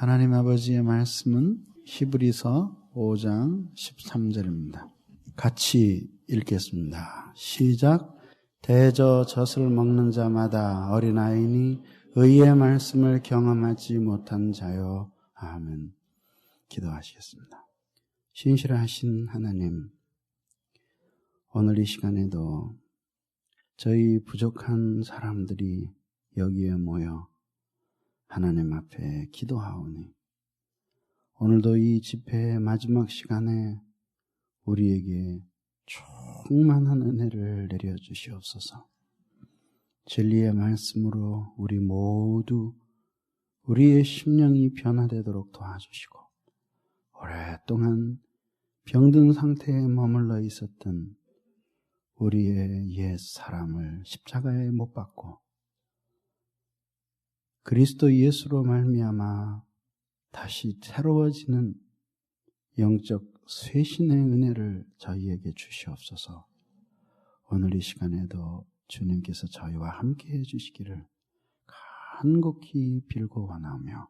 하나님 아버지의 말씀은 히브리서 5장 13절입니다. 같이 읽겠습니다. 시작. 대저 젖을 먹는 자마다 어린아이니 의의 말씀을 경험하지 못한 자요. 아멘. 기도하시겠습니다. 신실하신 하나님, 오늘 이 시간에도 저희 부족한 사람들이 여기에 모여 하나님 앞에 기도하오니 오늘도 이 집회의 마지막 시간에 우리에게 충만한 은혜를 내려주시옵소서. 진리의 말씀으로 우리 모두 우리의 심령이 변화되도록 도와주시고 오랫동안 병든 상태에 머물러 있었던 우리의 옛 사람을 십자가에 못 박고 그리스도 예수로 말미암아 다시 새로워지는 영적 쇄신의 은혜를 저희에게 주시옵소서. 오늘 이 시간에도 주님께서 저희와 함께 해주시기를 간곡히 빌고 원하며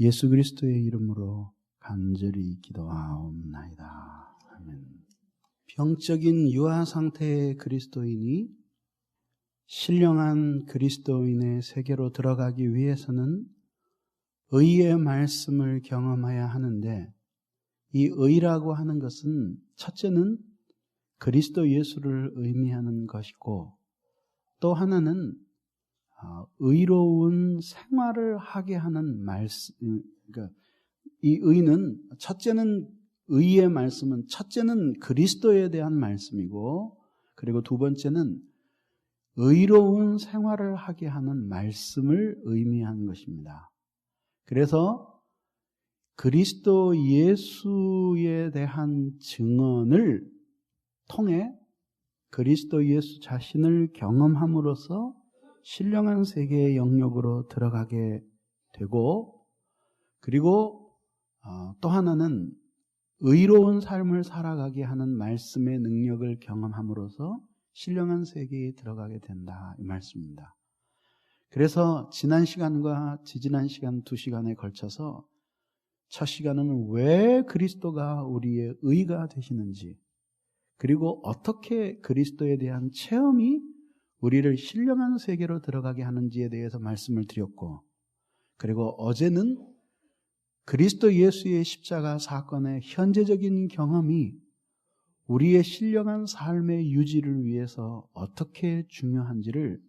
예수 그리스도의 이름으로 간절히 기도하옵나이다. 아멘. 병적인 유아 상태의 그리스도인이 신령한 그리스도인의 세계로 들어가기 위해서는 의의 말씀을 경험해야 하는데, 이 의라고 하는 것은 첫째는 그리스도 예수를 의미하는 것이고, 또 하나는 의로운 생활을 하게 하는 말씀. 그러니까 이 의는 첫째는 의의 말씀은 첫째는 그리스도에 대한 말씀이고, 그리고 두 번째는 의로운 생활을 하게 하는 말씀을 의미하는 것입니다. 그래서 그리스도 예수에 대한 증언을 통해 그리스도 예수 자신을 경험함으로써 신령한 세계의 영역으로 들어가게 되고, 그리고 또 하나는 의로운 삶을 살아가게 하는 말씀의 능력을 경험함으로써 신령한 세계에 들어가게 된다, 이 말씀입니다. 그래서 지난 시간과 지지난 시간 2시간에 걸쳐서 첫 시간은 왜 그리스도가 우리의 의가 되시는지, 그리고 어떻게 그리스도에 대한 체험이 우리를 신령한 세계로 들어가게 하는지에 대해서 말씀을 드렸고, 그리고 어제는 그리스도 예수의 십자가 사건의 현재적인 경험이 우리의 신령한 삶의 유지를 위해서 어떻게 중요한지를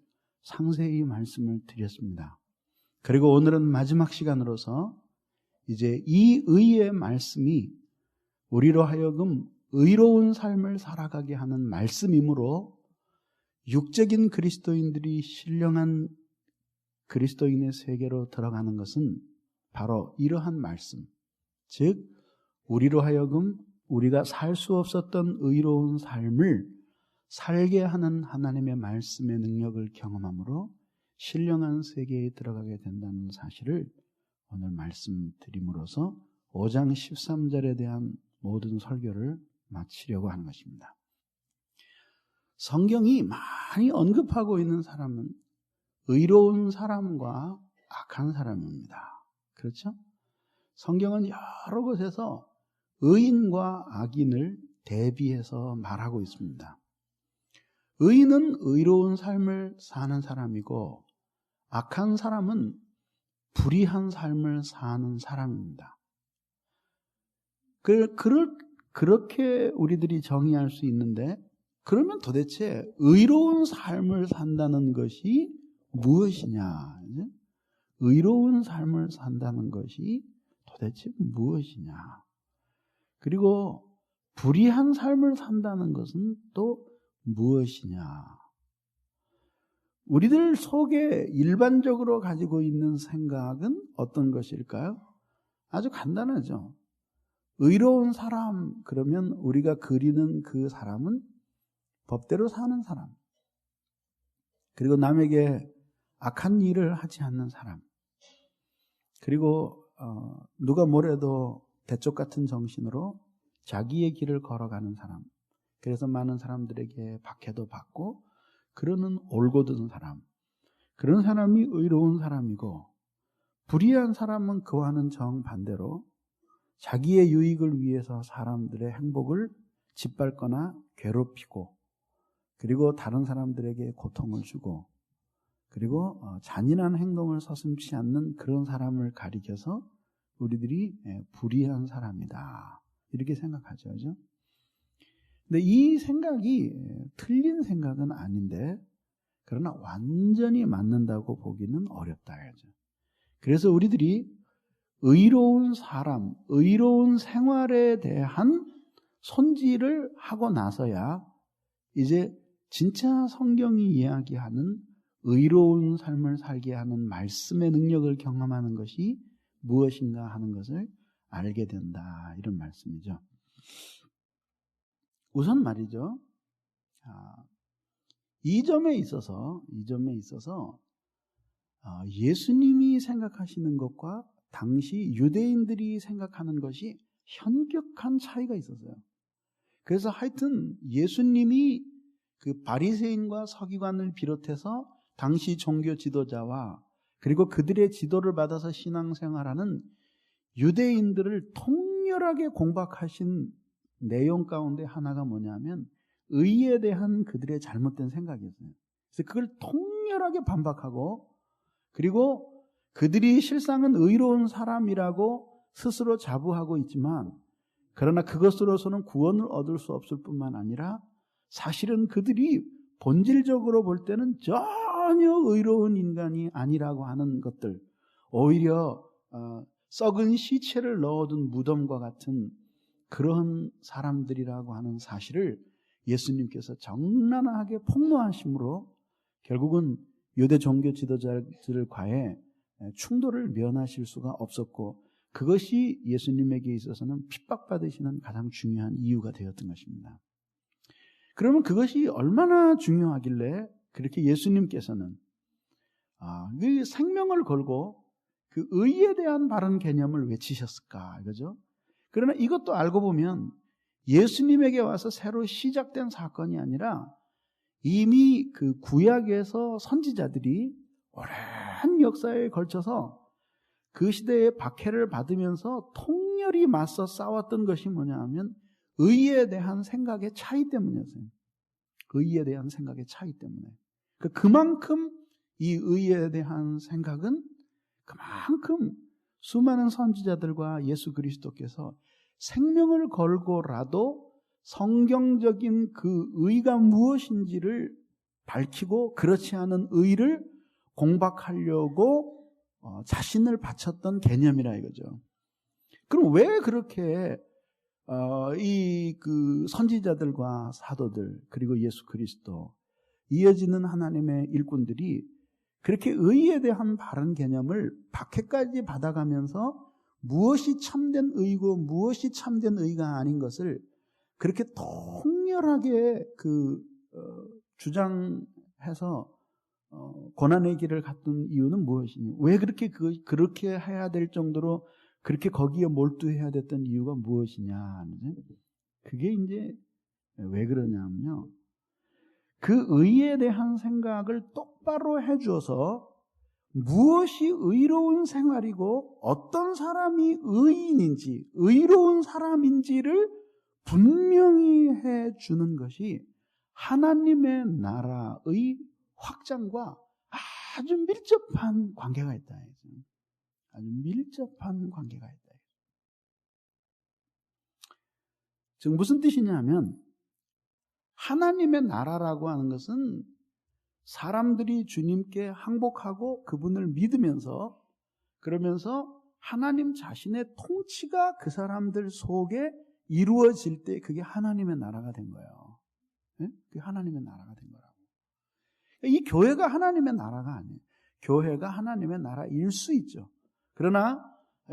상세히 말씀을 드렸습니다. 그리고 오늘은 마지막 시간으로서 이제 이 의의 말씀이 우리로 하여금 의로운 삶을 살아가게 하는 말씀이므로 육적인 그리스도인들이 신령한 그리스도인의 세계로 들어가는 것은 바로 이러한 말씀, 즉 우리로 하여금 우리가 살 수 없었던 의로운 삶을 살게 하는 하나님의 말씀의 능력을 경험함으로 신령한 세계에 들어가게 된다는 사실을 오늘 말씀드림으로써 5장 13절에 대한 모든 설교를 마치려고 하는 것입니다. 성경이 많이 언급하고 있는 사람은 의로운 사람과 악한 사람입니다. 그렇죠? 성경은 여러 곳에서 의인과 악인을 대비해서 말하고 있습니다. 의인은 의로운 삶을 사는 사람이고 악한 사람은 불의한 삶을 사는 사람입니다. 그렇게 우리들이 정의할 수 있는데, 그러면 도대체 의로운 삶을 산다는 것이 무엇이냐? 의로운 삶을 산다는 것이 도대체 무엇이냐? 그리고 불의한 삶을 산다는 것은 또 무엇이냐? 우리들 속에 일반적으로 가지고 있는 생각은 어떤 것일까요? 아주 간단하죠. 의로운 사람, 그러면 우리가 그리는 그 사람은 법대로 사는 사람, 그리고 남에게 악한 일을 하지 않는 사람, 그리고 누가 뭐래도 대쪽 같은 정신으로 자기의 길을 걸어가는 사람, 그래서 많은 사람들에게 박해도 받고 그러는 올곧은 사람, 그런 사람이 의로운 사람이고, 불의한 사람은 그와는 정반대로 자기의 유익을 위해서 사람들의 행복을 짓밟거나 괴롭히고, 그리고 다른 사람들에게 고통을 주고, 그리고 잔인한 행동을 서슴지 않는 그런 사람을 가리켜서 우리들이 불의한 사람이다, 이렇게 생각하죠. 그죠? 근데 이 생각이 틀린 생각은 아닌데, 그러나 완전히 맞는다고 보기는 어렵다. 그래서 우리들이 의로운 사람, 의로운 생활에 대한 손질을 하고 나서야 이제 진짜 성경이 이야기하는 의로운 삶을 살게 하는 말씀의 능력을 경험하는 것이 무엇인가 하는 것을 알게 된다, 이런 말씀이죠. 우선 말이죠, 이 점에 있어서 예수님이 생각하시는 것과 당시 유대인들이 생각하는 것이 현격한 차이가 있었어요. 그래서 하여튼 예수님이 그 바리새인과 서기관을 비롯해서 당시 종교 지도자와 그리고 그들의 지도를 받아서 신앙생활하는 유대인들을 통렬하게 공박하신 내용 가운데 하나가 뭐냐면 의에 대한 그들의 잘못된 생각이었어요. 그래서 그걸 통렬하게 반박하고, 그리고 그들이 실상은 의로운 사람이라고 스스로 자부하고 있지만, 그러나 그것으로서는 구원을 얻을 수 없을 뿐만 아니라 사실은 그들이 본질적으로 볼 때는 전혀 의로운 인간이 아니라고 하는 것들, 오히려 썩은 시체를 넣어둔 무덤과 같은 그런 사람들이라고 하는 사실을 예수님께서 적나라하게 폭로하심으로 결국은 유대 종교 지도자들과의 충돌을 면하실 수가 없었고, 그것이 예수님에게 있어서는 핍박받으시는 가장 중요한 이유가 되었던 것입니다. 그러면 그것이 얼마나 중요하길래 그렇게 예수님께서는 그 생명을 걸고 그 의에 대한 바른 개념을 외치셨을까, 이거죠. 그러나 이것도 알고 보면 예수님에게 와서 새로 시작된 사건이 아니라 이미 그 구약에서 선지자들이 오랜 역사에 걸쳐서 그 시대의 박해를 받으면서 통렬히 맞서 싸웠던 것이 뭐냐 하면 의에 대한 생각의 차이 때문이었어요. 의에 대한 생각의 차이 때문에. 그만큼 이 의에 대한 생각은 그만큼 수많은 선지자들과 예수 그리스도께서 생명을 걸고라도 성경적인 그 의가 무엇인지를 밝히고 그렇지 않은 의를 공박하려고 자신을 바쳤던 개념이라 이거죠. 그럼 왜 그렇게 이 그 선지자들과 사도들 그리고 예수 그리스도 이어지는 하나님의 일꾼들이 그렇게 의에 대한 바른 개념을 박해까지 받아가면서 무엇이 참된 의고 무엇이 참된 의가 아닌 것을 그렇게 통렬하게 주장해서 고난의 길을 갔던 이유는 무엇이니? 왜 그렇게 해야 될 정도로 그렇게 거기에 몰두해야 됐던 이유가 무엇이냐? 그게 이제 왜 그러냐면요, 그 의에 대한 생각을 똑바로 해주어서 무엇이 의로운 생활이고 어떤 사람이 의인인지 의로운 사람인지를 분명히 해주는 것이 하나님의 나라의 확장과 아주 밀접한 관계가 있다. 아주 밀접한 관계가 있다. 즉 무슨 뜻이냐면 하나님의 나라라고 하는 것은 사람들이 주님께 항복하고 그분을 믿으면서 그러면서 하나님 자신의 통치가 그 사람들 속에 이루어질 때 그게 하나님의 나라가 된 거예요. 네? 그게 하나님의 나라가 된 거라고. 이 교회가 하나님의 나라가 아니에요. 교회가 하나님의 나라일 수 있죠. 그러나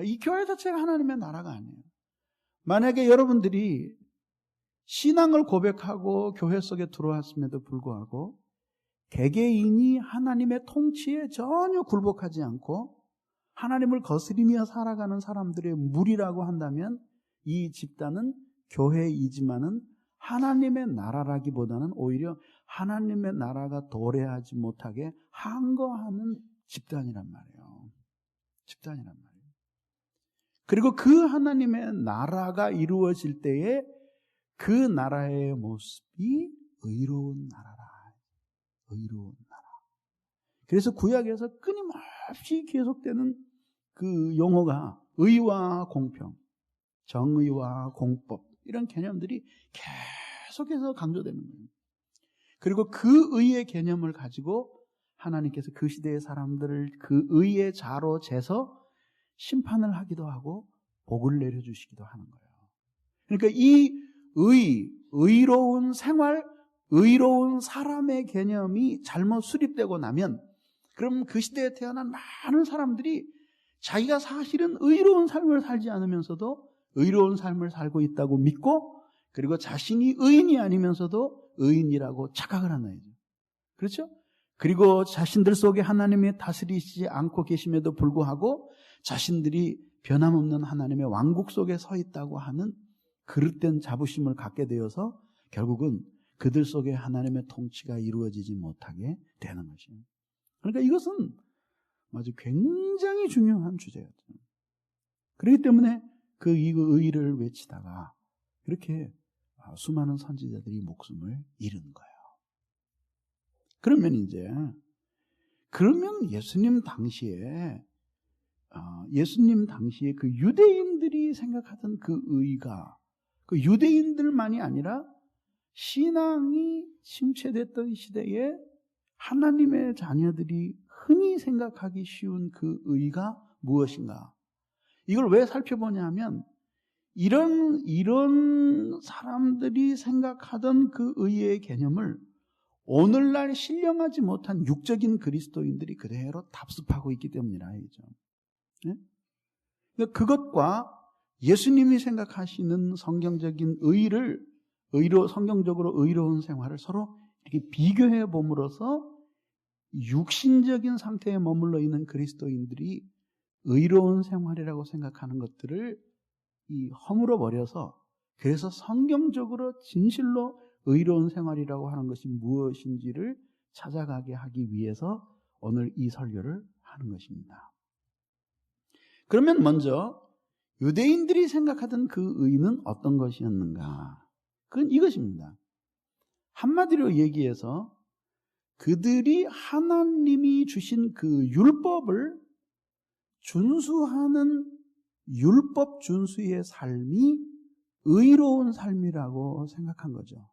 이 교회 자체가 하나님의 나라가 아니에요. 만약에 여러분들이 신앙을 고백하고 교회 속에 들어왔음에도 불구하고 개개인이 하나님의 통치에 전혀 굴복하지 않고 하나님을 거스리며 살아가는 사람들의 무리라고 한다면 이 집단은 교회이지만은 하나님의 나라라기보다는 오히려 하나님의 나라가 도래하지 못하게 항거하는 집단이란 말이에요. 집단이란 말이에요. 그리고 그 하나님의 나라가 이루어질 때에 그 나라의 모습이 의로운 나라라. 의로운 나라. 그래서 구약에서 끊임없이 계속되는 그 용어가 의와 공평, 정의와 공법 이런 개념들이 계속해서 강조되는 거예요. 그리고 그 의의 개념을 가지고 하나님께서 그 시대의 사람들을 그 의의 자로 재서 심판을 하기도 하고 복을 내려주시기도 하는 거예요. 그러니까 이 의로운 생활, 의로운 사람의 개념이 잘못 수립되고 나면 그럼 그 시대에 태어난 많은 사람들이 자기가 사실은 의로운 삶을 살지 않으면서도 의로운 삶을 살고 있다고 믿고 그리고 자신이 의인이 아니면서도 의인이라고 착각을 하는 거죠. 그렇죠? 그리고 자신들 속에 하나님이 다스리시지 않고 계심에도 불구하고 자신들이 변함없는 하나님의 왕국 속에 서 있다고 하는 그릇된 자부심을 갖게 되어서 결국은 그들 속에 하나님의 통치가 이루어지지 못하게 되는 것이에요. 그러니까 이것은 아주 굉장히 중요한 주제였죠. 그렇기 때문에 그 의를 외치다가 그렇게 수많은 선지자들이 목숨을 잃은 거예요. 그러면 예수님 당시에 그 유대인들이 생각하던 그 의가 그 유대인들만이 아니라 신앙이 침체됐던 시대에 하나님의 자녀들이 흔히 생각하기 쉬운 그 의가 무엇인가? 이걸 왜 살펴보냐 하면 이런 사람들이 생각하던 그 의의 개념을 오늘날 신령하지 못한 육적인 그리스도인들이 그대로 답습하고 있기 때문이라 이죠. 네? 그것과 예수님이 생각하시는 성경적인 성경적으로 의로운 생활을 서로 이렇게 비교해 봄으로써 육신적인 상태에 머물러 있는 그리스도인들이 의로운 생활이라고 생각하는 것들을 허물어 버려서 그래서 성경적으로 진실로 의로운 생활이라고 하는 것이 무엇인지를 찾아가게 하기 위해서 오늘 이 설교를 하는 것입니다. 그러면 먼저 유대인들이 생각하던 그 의는 어떤 것이었는가? 그건 이것입니다. 한마디로 얘기해서 그들이 하나님이 주신 그 율법을 준수하는 율법 준수의 삶이 의로운 삶이라고 생각한 거죠.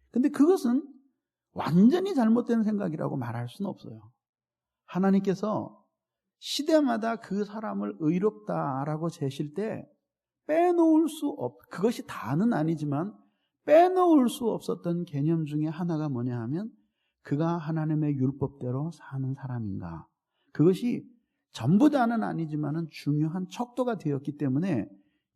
근데 그것은 완전히 잘못된 생각이라고 말할 수는 없어요. 하나님께서 시대마다 그 사람을 의롭다라고 제실 때 그것이 다는 아니지만 빼놓을 수 없었던 개념 중에 하나가 뭐냐 하면 그가 하나님의 율법대로 사는 사람인가. 그것이 전부 다는 아니지만 중요한 척도가 되었기 때문에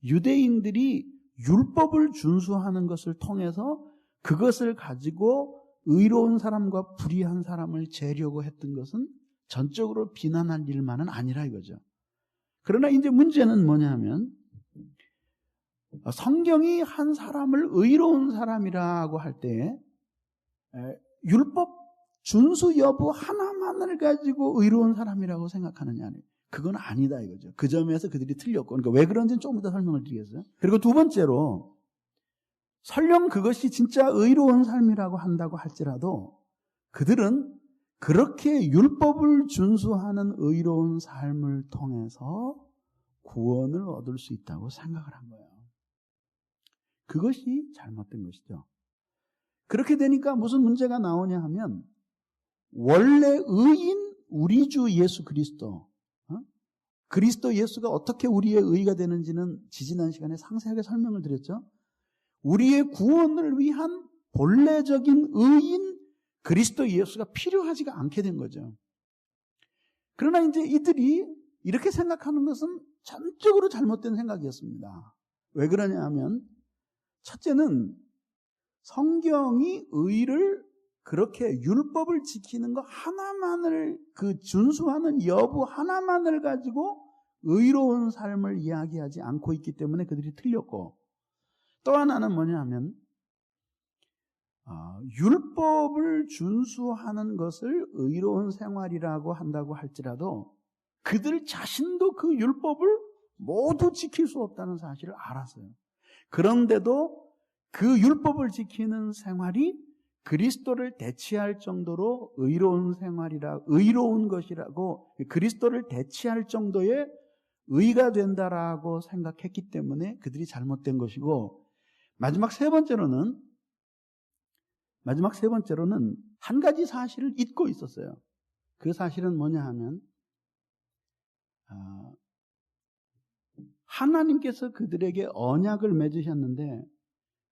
유대인들이 율법을 준수하는 것을 통해서 그것을 가지고 의로운 사람과 불의한 사람을 재려고 했던 것은 전적으로 비난할 일만은 아니라 이거죠. 그러나 이제 문제는 뭐냐면 성경이 한 사람을 의로운 사람이라고 할 때 율법 준수 여부 하나만을 가지고 의로운 사람이라고 생각하느냐, 그건 아니다 이거죠. 그 점에서 그들이 틀렸고, 그러니까 왜 그런지는 조금 더 설명을 드리겠어요. 그리고 두 번째로 설령 그것이 진짜 의로운 삶이라고 한다고 할지라도 그들은 그렇게 율법을 준수하는 의로운 삶을 통해서 구원을 얻을 수 있다고 생각을 한 거예요. 그것이 잘못된 것이죠. 그렇게 되니까 무슨 문제가 나오냐 하면 원래 의인 우리 주 예수 그리스도, 그리스도 예수가 어떻게 우리의 의가 되는지는 지지난 시간에 상세하게 설명을 드렸죠. 우리의 구원을 위한 본래적인 의인 그리스도 예수가 필요하지가 않게 된 거죠. 그러나 이제 이들이 이렇게 생각하는 것은 전적으로 잘못된 생각이었습니다. 왜 그러냐 하면 첫째는 성경이 의를 그렇게 율법을 지키는 것 하나만을 그 준수하는 여부 하나만을 가지고 의로운 삶을 이야기하지 않고 있기 때문에 그들이 틀렸고, 또 하나는 뭐냐 하면 율법을 준수하는 것을 의로운 생활이라고 한다고 할지라도 그들 자신도 그 율법을 모두 지킬 수 없다는 사실을 알았어요. 그런데도 그 율법을 지키는 생활이 그리스도를 대체할 정도로 의로운 것이라고, 그리스도를 대체할 정도의 의가 된다라고 생각했기 때문에 그들이 잘못된 것이고, 마지막 세 번째로는 한 가지 사실을 잊고 있었어요. 그 사실은 뭐냐 하면, 하나님께서 그들에게 언약을 맺으셨는데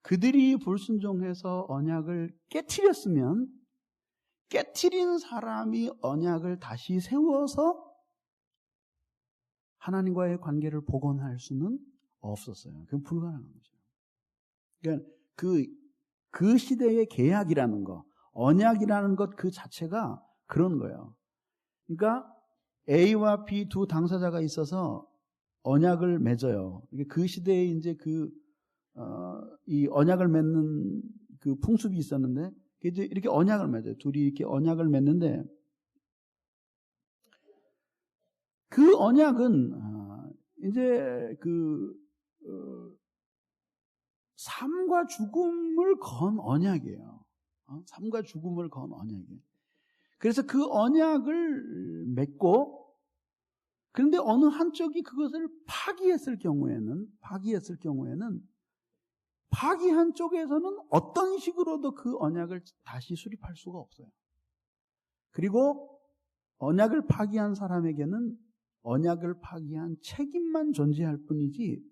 그들이 불순종해서 언약을 깨트렸으면 깨트린 사람이 언약을 다시 세워서 하나님과의 관계를 복원할 수는 없었어요. 그건 불가능한 거죠. 그러니까 그 시대의 계약이라는 거, 언약이라는 것 그 자체가 그런 거예요. 그러니까 A와 B 두 당사자가 있어서 언약을 맺어요. 그 시대에 이제 이 언약을 맺는 그 풍습이 있었는데, 이제 이렇게 언약을 맺어요. 둘이 이렇게 언약을 맺는데, 그 언약은 이제 삶과 죽음을 건 언약이에요. 삶과 죽음을 건 언약이에요. 그래서 그 언약을 맺고, 그런데 어느 한쪽이 그것을 파기했을 경우에는 파기한 쪽에서는 어떤 식으로도 그 언약을 다시 수립할 수가 없어요. 그리고 언약을 파기한 사람에게는 언약을 파기한 책임만 존재할 뿐이지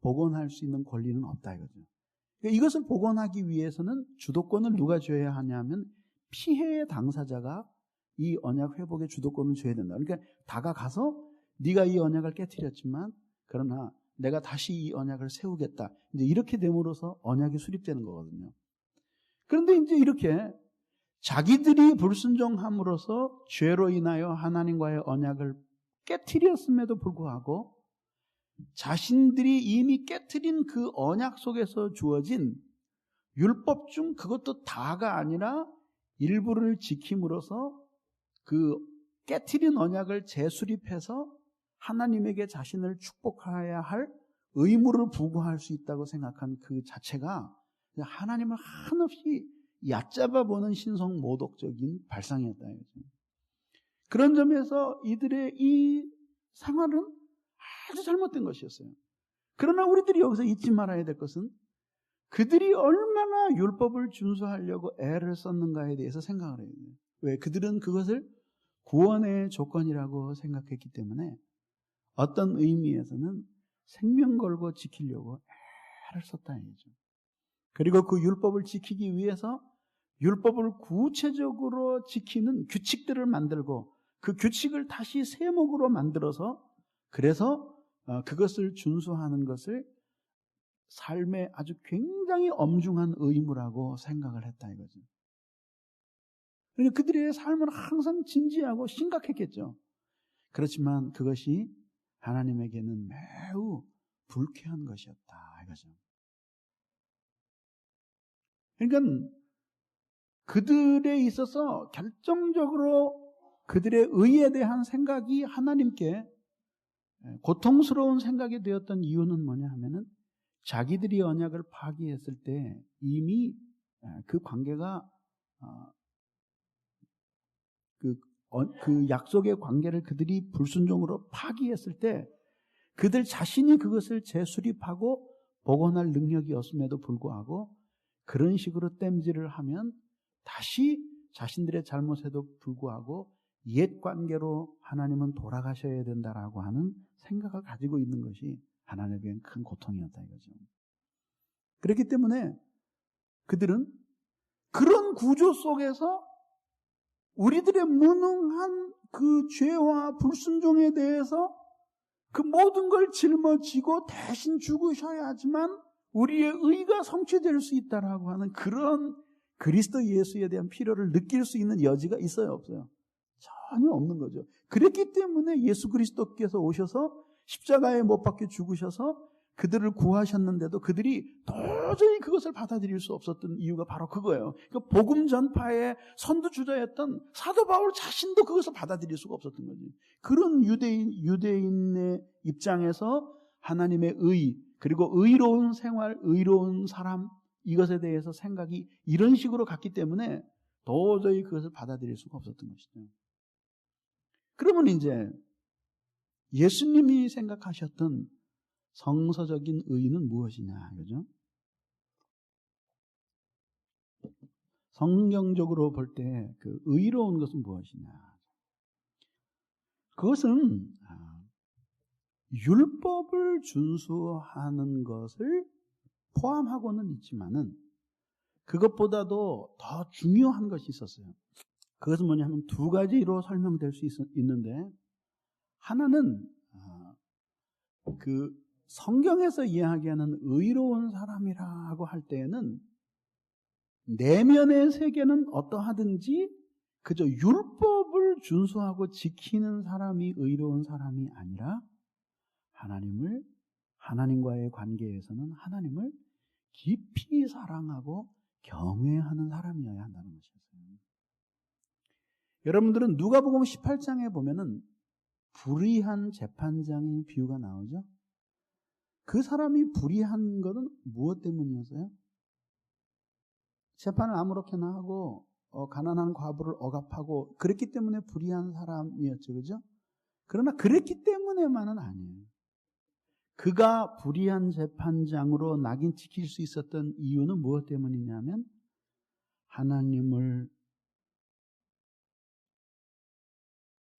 복원할 수 있는 권리는 없다 이거죠. 그러니까 이것을 복원하기 위해서는 주도권을 누가 줘야 하냐면 피해의 당사자가 이 언약 회복의 주도권을 줘야 된다. 그러니까 다가가서 네가 이 언약을 깨트렸지만 그러나 내가 다시 이 언약을 세우겠다. 이제 이렇게 됨으로써 언약이 수립되는 거거든요. 그런데 이제 이렇게 자기들이 불순종함으로써 죄로 인하여 하나님과의 언약을 깨트렸음에도 불구하고 자신들이 이미 깨트린 그 언약 속에서 주어진 율법 중 그것도 다가 아니라 일부를 지킴으로써 그 깨트린 언약을 재수립해서 하나님에게 자신을 축복해야 할 의무를 부과할 수 있다고 생각한 그 자체가 하나님을 한없이 얕잡아 보는 신성 모독적인 발상이었다. 그런 점에서 이들의 이 생활은 아주 잘못된 것이었어요. 그러나 우리들이 여기서 잊지 말아야 될 것은 그들이 얼마나 율법을 준수하려고 애를 썼는가에 대해서 생각을 해야 돼요. 왜? 그들은 그것을 구원의 조건이라고 생각했기 때문에 어떤 의미에서는 생명 걸고 지키려고 애를 썼다 이거죠. 그리고 그 율법을 지키기 위해서 율법을 구체적으로 지키는 규칙들을 만들고 그 규칙을 다시 세목으로 만들어서 그래서 그것을 준수하는 것을 삶의 아주 굉장히 엄중한 의무라고 생각을 했다 이거죠. 그러니까 그들의 삶은 항상 진지하고 심각했겠죠. 그렇지만 그것이 하나님에게는 매우 불쾌한 것이었다 이거죠. 그러니까 그들에 있어서 결정적으로 그들의 의에 대한 생각이 하나님께 고통스러운 생각이 되었던 이유는 뭐냐 하면은 자기들이 언약을 파기했을 때 이미 그 관계가 그 약속의 관계를 그들이 불순종으로 파기했을 때 그들 자신이 그것을 재수립하고 복원할 능력이 없음에도 불구하고 그런 식으로 땜질을 하면 다시 자신들의 잘못에도 불구하고 옛 관계로 하나님은 돌아가셔야 된다라고 하는 생각을 가지고 있는 것이 하나님에겐 큰 고통이었다 이거죠. 그렇기 때문에 그들은 그런 구조 속에서 우리들의 무능한 그 죄와 불순종에 대해서 그 모든 걸 짊어지고 대신 죽으셔야지만 우리의 의가 성취될 수 있다라고 하는 그런 그리스도 예수에 대한 필요를 느낄 수 있는 여지가 있어요, 없어요? 전혀 없는 거죠. 그랬기 때문에 예수 그리스도께서 오셔서 십자가에 못 박혀 죽으셔서 그들을 구하셨는데도 그들이 도저히 그것을 받아들일 수 없었던 이유가 바로 그거예요. 그 복음 전파의 선두주자였던 사도 바울 자신도 그것을 받아들일 수가 없었던 거지. 그런 유대인의 입장에서 하나님의 의, 그리고 의로운 생활, 의로운 사람, 이것에 대해서 생각이 이런 식으로 갔기 때문에 도저히 그것을 받아들일 수가 없었던 것이죠. 그러면 이제 예수님이 생각하셨던 성서적인 의는 무엇이냐, 그죠? 성경적으로 볼 때 그 의로운 것은 무엇이냐? 그것은 율법을 준수하는 것을 포함하고는 있지만은 그것보다도 더 중요한 것이 있었어요. 그것은 뭐냐면 두 가지로 설명될 수 있는데, 하나는 그 성경에서 이야기하는 의로운 사람이라고 할 때에는 내면의 세계는 어떠하든지 그저 율법을 준수하고 지키는 사람이 의로운 사람이 아니라 하나님과의 관계에서는 하나님을 깊이 사랑하고 경외하는 사람이어야 한다는 것이었어요. 여러분들은 누가복음 18장에 보면은 불의한 재판장의 비유가 나오죠. 그 사람이 불의한 것은 무엇 때문이었어요? 재판을 아무렇게나 하고 가난한 과부를 억압하고 그랬기 때문에 불의한 사람이었죠. 그죠? 그러나 그랬기 때문에만은 아니에요. 그가 불의한 재판장으로 낙인 찍힐 수 있었던 이유는 무엇 때문이냐면 하나님을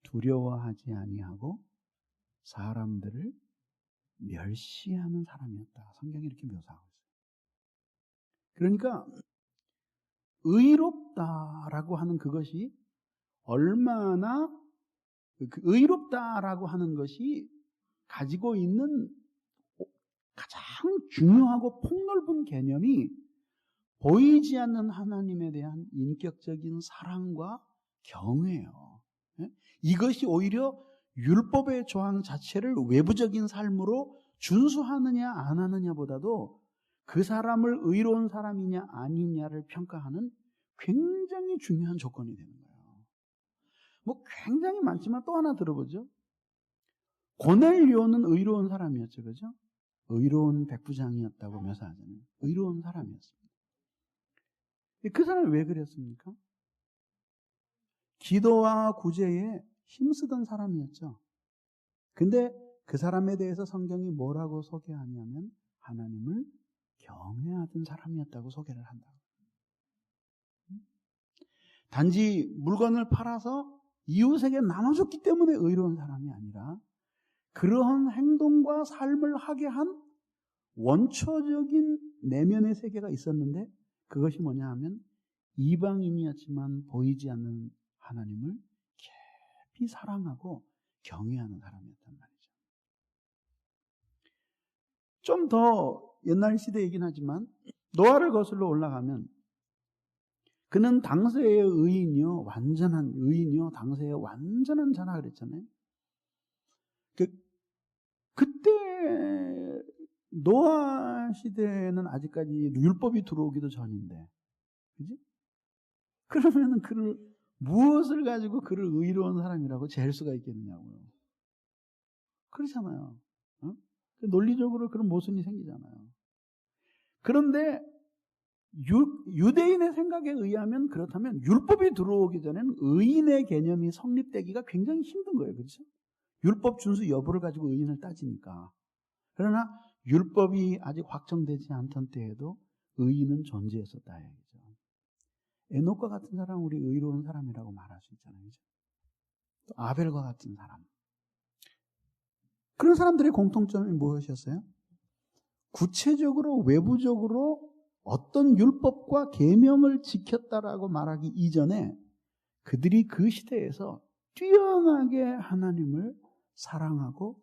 두려워하지 아니하고 사람들을 멸시하는 사람이었다. 성경이 이렇게 묘사하고 있어요. 그러니까 의롭다라고 하는 그것이 얼마나 의롭다라고 하는 것이 가지고 있는 가장 중요하고 폭넓은 개념이 보이지 않는 하나님에 대한 인격적인 사랑과 경외예요. 이것이 오히려 율법의 조항 자체를 외부적인 삶으로 준수하느냐 안 하느냐보다도 그 사람을 의로운 사람이냐 아니냐를 평가하는 굉장히 중요한 조건이 되는 거예요. 뭐 굉장히 많지만 또 하나 들어보죠. 고넬료는 의로운 사람이었죠. 그죠? 의로운 백부장이었다고 묘사하잖아요. 의로운 사람이었습니다. 그 사람이 왜 그랬습니까? 기도와 구제에 힘쓰던 사람이었죠. 근데 그 사람에 대해서 성경이 뭐라고 소개하냐면 하나님을 경외하던 사람이었다고 소개를 한다. 단지 물건을 팔아서 이웃에게 나눠줬기 때문에 의로운 사람이 아니라 그러한 행동과 삶을 하게 한 원초적인 내면의 세계가 있었는데 그것이 뭐냐 하면 이방인이었지만 보이지 않는 하나님을 깊이 사랑하고 경외하는 사람이었단 말이죠. 좀 더 옛날 시대이긴 하지만 노아를 거슬러 올라가면 그는 당세의 의인이요 완전한 의인이요 당세의 완전한 자라 그랬잖아요. 그때 노아 시대는 아직까지 율법이 들어오기도 전인데, 그지? 그러면은 그를 무엇을 가지고 그를 의로운 사람이라고 잴 수가 있겠느냐고요. 그렇잖아요. 어? 논리적으로 그런 모순이 생기잖아요. 그런데 유대인의 생각에 의하면 그렇다면 율법이 들어오기 전에는 의인의 개념이 성립되기가 굉장히 힘든 거예요. 그렇죠? 율법 준수 여부를 가지고 의인을 따지니까. 그러나 율법이 아직 확정되지 않던 때에도 의인은 존재했었다. 얘기죠. 에녹과 같은 사람은 우리 의로운 사람이라고 말할 수 있잖아요. 그렇죠? 또 아벨과 같은 사람. 그런 사람들의 공통점이 무엇이었어요? 구체적으로 외부적으로 어떤 율법과 계명을 지켰다라고 말하기 이전에 그들이 그 시대에서 뛰어나게 하나님을 사랑하고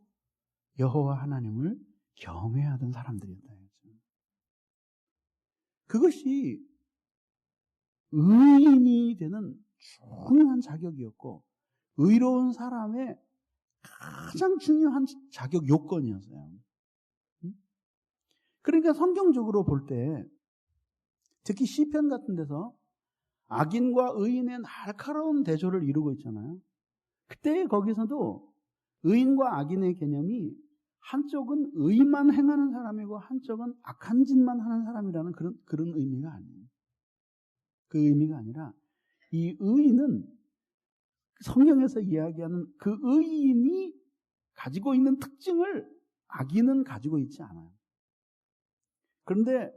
여호와 하나님을 경외하던 사람들이었다. 그것이 의인이 되는 중요한 자격이었고 의로운 사람의 가장 중요한 자격 요건이었어요. 그러니까 성경적으로 볼 때 특히 시편 같은 데서 악인과 의인의 날카로운 대조를 이루고 있잖아요. 그때 거기서도 의인과 악인의 개념이 한쪽은 의만 행하는 사람이고 한쪽은 악한 짓만 하는 사람이라는 그런 의미가 아니에요. 그 의미가 아니라 이 의인은 성경에서 이야기하는 그 의인이 가지고 있는 특징을 악인은 가지고 있지 않아요. 그런데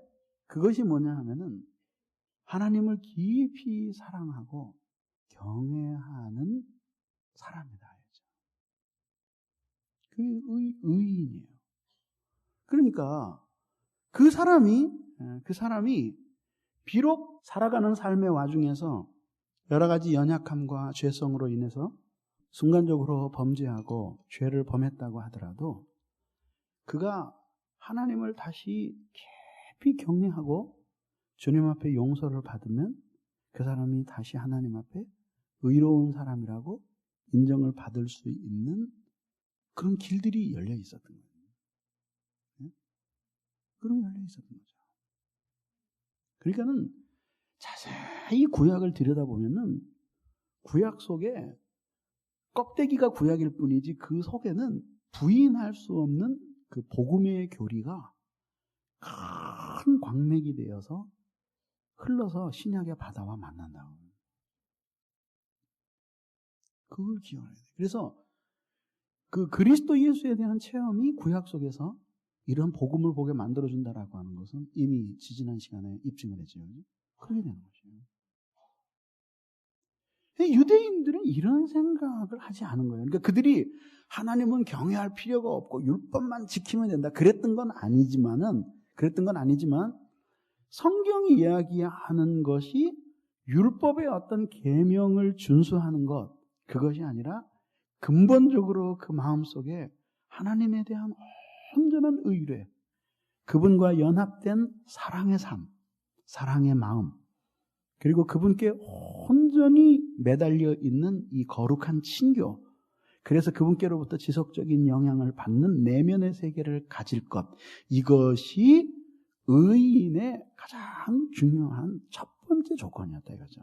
그것이 뭐냐 하면은 하나님을 깊이 사랑하고 경외하는 사람이다. 그 의인이에요. 그러니까 그 사람이 비록 살아가는 삶의 와중에서 여러 가지 연약함과 죄성으로 인해서 순간적으로 범죄하고 죄를 범했다고 하더라도 그가 하나님을 다시 깊이 경외하고 주님 앞에 용서를 받으면 그 사람이 다시 하나님 앞에 의로운 사람이라고 인정을 받을 수 있는 그런 길들이 열려 있었던 거예요. 네? 그런 열려 있었던 거죠. 그러니까는 자세히 구약을 들여다보면은 구약 속에 껍데기가 구약일 뿐이지 그 속에는 부인할 수 없는 그 복음의 교리가 큰 광맥이 되어서 흘러서 신약의 바다와 만난다고. 그걸 기억해야 돼요. 그래서 그 그리스도 예수에 대한 체험이 구약 속에서 이런 복음을 보게 만들어준다라고 하는 것은 이미 지지난 시간에 입증을 했죠. 그렇게 되는 거죠. 유대인들은 이런 생각을 하지 않은 거예요. 그러니까 그들이 하나님은 경외할 필요가 없고 율법만 지키면 된다. 그랬던 건 아니지만 성경이 이야기하는 것이 율법의 어떤 계명을 준수하는 것, 그것이 아니라 근본적으로 그 마음속에 하나님에 대한 온전한 의뢰, 그분과 연합된 사랑의 삶, 사랑의 마음, 그리고 그분께 온전히 매달려 있는 이 거룩한 친교, 그래서 그분께로부터 지속적인 영향을 받는 내면의 세계를 가질 것, 이것이 의인의 가장 중요한 첫 번째 조건이었다 이거죠.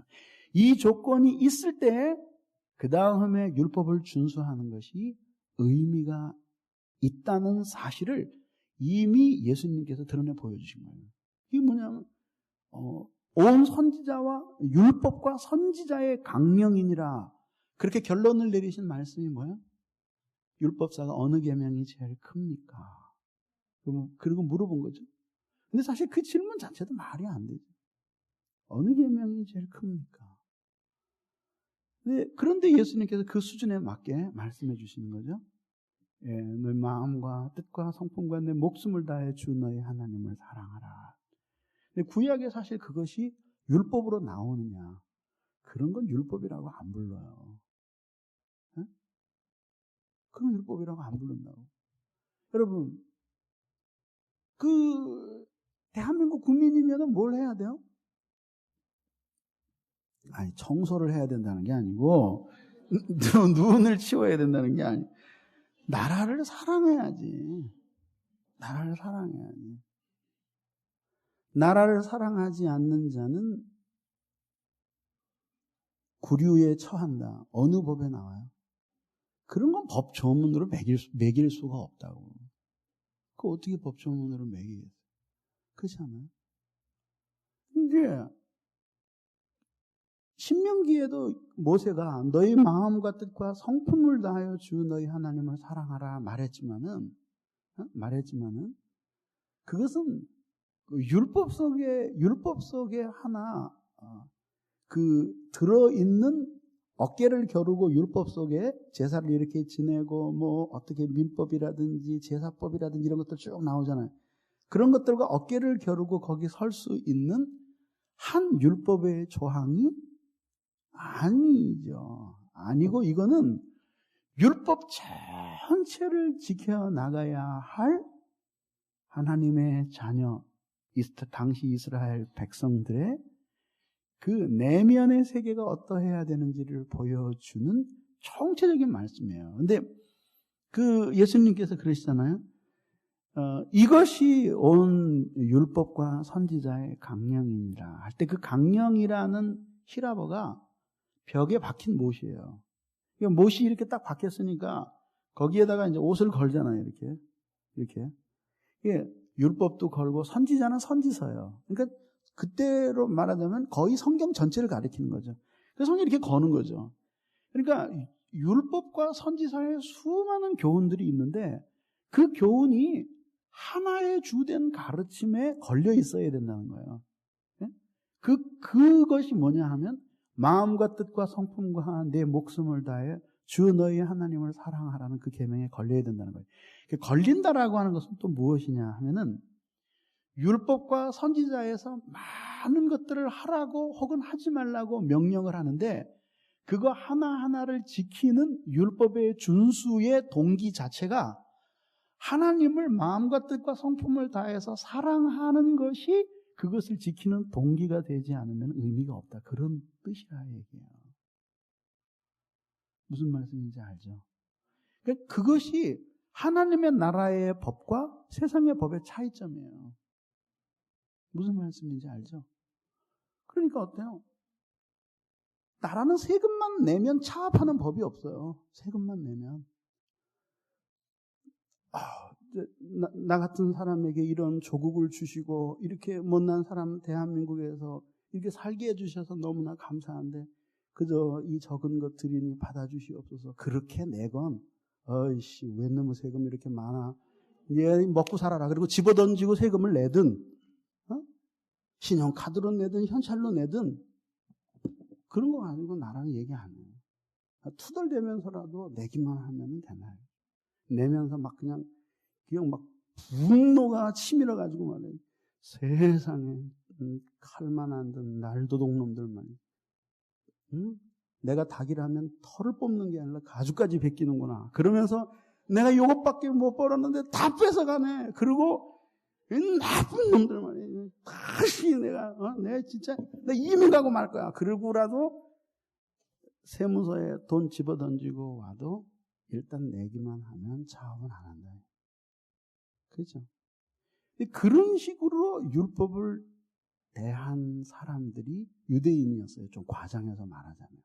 이 조건이 있을 때 그 다음에 율법을 준수하는 것이 의미가 있다는 사실을 이미 예수님께서 드러내 보여주신 거예요. 이게 뭐냐면 온 선지자와 율법과 선지자의 강령이니라 그렇게 결론을 내리신 말씀이 뭐예요? 율법사가 어느 계명이 제일 큽니까? 그리고 물어본 거죠. 근데 사실 그 질문 자체도 말이 안 되죠. 어느 계명이 제일 큽니까? 그런데 예수님께서 그 수준에 맞게 말씀해 주시는 거죠. 예, 너희 마음과 뜻과 성품과 내 목숨을 다해 주 너희 하나님을 사랑하라. 근데 구약에 사실 그것이 율법으로 나오느냐? 그런 건 율법이라고 안 불러요. 예? 그건 율법이라고 안 부른다고. 여러분, 대한민국 국민이면 뭘 해야 돼요? 아니, 청소를 해야 된다는 게 아니고, 눈을 치워야 된다는 게 아니고, 나라를 사랑해야지. 나라를 사랑해야지. 나라를 사랑하지 않는 자는 구류에 처한다. 어느 법에 나와요? 그런 건 법조문으로 매길 수가 없다고. 그 어떻게 법조문으로 매기겠어요? 그렇지 않아요? 근데 신명기에도 모세가 너희 마음과 뜻과 성품을 다하여 주 너희 하나님을 사랑하라 말했지만은 그것은 율법 속에 하나 들어있는 어깨를 겨루고 율법 속에 제사를 이렇게 지내고 뭐 어떻게 민법이라든지 제사법이라든지 이런 것들 쭉 나오잖아요. 그런 것들과 어깨를 겨루고 거기 설 수 있는 한 율법의 조항이 아니죠. 아니고 이거는 율법 전체를 지켜나가야 할 하나님의 자녀, 당시 이스라엘 백성들의 그 내면의 세계가 어떠해야 되는지를 보여주는 총체적인 말씀이에요. 근데 예수님께서 그러시잖아요. 이것이 온 율법과 선지자의 강령이니라 할 때 그 강령이라는 히라버가 벽에 박힌 못이에요. 못이 이렇게 딱 박혔으니까 거기에다가 이제 옷을 걸잖아요. 이렇게. 이게 율법도 걸고 선지자는 선지서예요. 그러니까 그때로 말하자면 거의 성경 전체를 가리키는 거죠. 그래서 성경이 이렇게 거는 거죠. 그러니까 율법과 선지서의 수많은 교훈들이 있는데 그 교훈이 하나의 주된 가르침에 걸려 있어야 된다는 거예요. 그것이 뭐냐 하면 마음과 뜻과 성품과 내 목숨을 다해 주 너희 하나님을 사랑하라는 그 계명에 걸려야 된다는 거예요. 걸린다라고 하는 것은 또 무엇이냐 하면은 율법과 선지자에서 많은 것들을 하라고 혹은 하지 말라고 명령을 하는데 그거 하나하나를 지키는 율법의 준수의 동기 자체가 하나님을 마음과 뜻과 성품을 다해서 사랑하는 것이 그것을 지키는 동기가 되지 않으면 의미가 없다. 그런 뜻이라 얘기해요. 무슨 말씀인지 알죠? 그러니까 그것이 하나님의 나라의 법과 세상의 법의 차이점이에요. 무슨 말씀인지 알죠? 그러니까 어때요? 나라는 세금만 내면 차압하는 법이 없어요. 세금만 내면. 나 같은 사람에게 이런 조국을 주시고 이렇게 못난 사람 대한민국에서 이렇게 살게 해주셔서 너무나 감사한데 그저 이 적은 것 드리니 받아주시옵소서. 그렇게 내건 어이씨 왜 너무 세금이 이렇게 많아. 얘 먹고 살아라. 그리고 집어던지고 세금을 내든 신용카드로 내든 현찰로 내든 그런 거 가지고 나라는 얘기 안 해요. 투덜대면서라도 내기만 하면 되나요? 내면서 막 그냥 막 분노가 치밀어 가지고 말이에요. 세상에 칼만 안 든 날도둑 놈들만. 내가 닭이라 하면 털을 뽑는 게 아니라 가죽까지 베끼는구나. 그러면서 내가 요것밖에 못 벌었는데 다 뺏어가네. 그리고 나쁜 놈들 말이에요. 다시 내가 진짜 나 이민 가고 말 거야. 그러고라도 세무서에 돈 집어던지고 와도 일단 내기만 하면 차업은 안 한다. 그렇죠? 그런 식으로 율법을 대한 사람들이 유대인이었어요. 좀 과장해서 말하자면.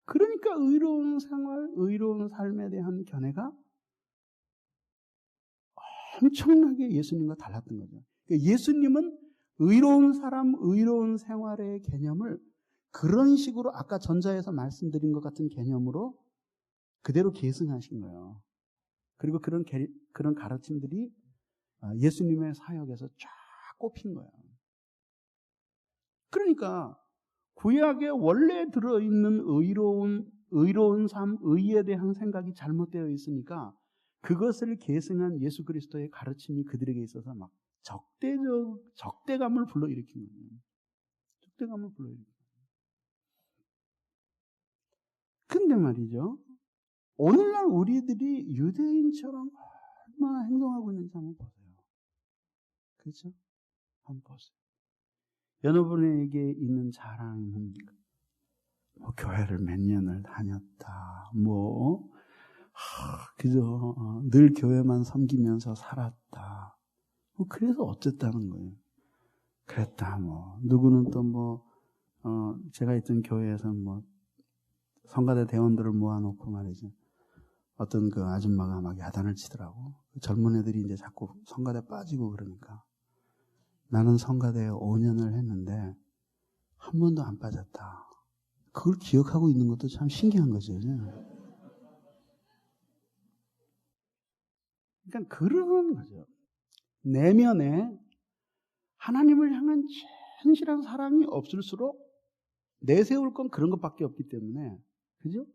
그러니까 의로운 생활, 의로운 삶에 대한 견해가 엄청나게 예수님과 달랐던 거죠. 그러니까 예수님은 의로운 사람, 의로운 생활의 개념을 그런 식으로 아까 전자에서 말씀드린 것 같은 개념으로 그대로 계승하신 거예요. 그리고 그런 가르침들이 예수님의 사역에서 쫙 꼽힌 거예요. 그러니까 구약에 원래 들어있는 의로운 삶, 의에 대한 생각이 잘못되어 있으니까 그것을 계승한 예수 그리스도의 가르침이 그들에게 있어서 막 적대감을 불러일으킨 거예요. 적대감을 불러일으킨 거예요. 근데 말이죠. 오늘날 우리들이 유대인처럼 얼마나 행동하고 있는지 한번 보세요. 그렇죠? 한번 보세요. 여러분에게 있는 자랑은 뭡니까? 교회를 몇 년을 다녔다. 그저 늘 교회만 섬기면서 살았다. 그래서 어쨌다는 거예요. 그랬다. 누구는 또 제가 있던 교회에서 성가대 대원들을 모아놓고 말이죠. 어떤 그 아줌마가 막 야단을 치더라고. 젊은 애들이 이제 자꾸 성가대 빠지고 그러니까. 나는 성가대에 5년을 했는데 한 번도 안 빠졌다. 그걸 기억하고 있는 것도 참 신기한 거죠. 그러니까 그런 거죠. 내면에 하나님을 향한 진실한 사랑이 없을수록 내세울 건 그런 것밖에 없기 때문에, 그죠?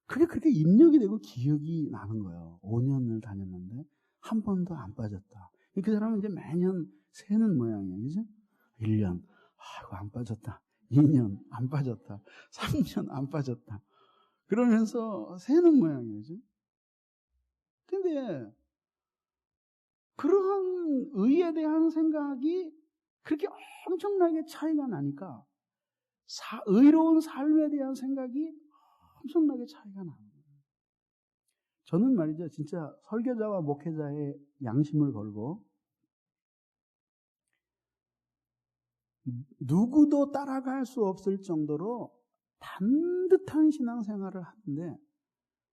그게 그렇게 입력이 되고 기억이 나는 거예요. 5년을 다녔는데 한 번도 안 빠졌다. 그 사람은 이제 매년 세는 모양이에요. 그죠? 1년, 아이고, 안 빠졌다. 2년, 안 빠졌다. 3년, 안 빠졌다. 그러면서 세는 모양이에요. 그죠? 근데, 그러한 의에 대한 생각이 그렇게 엄청나게 차이가 나니까, 의로운 삶에 대한 생각이 엄청나게 차이가 나는 거예요. 저는 말이죠. 진짜 설교자와 목회자의 양심을 걸고 누구도 따라갈 수 없을 정도로 반듯한 신앙생활을 하는데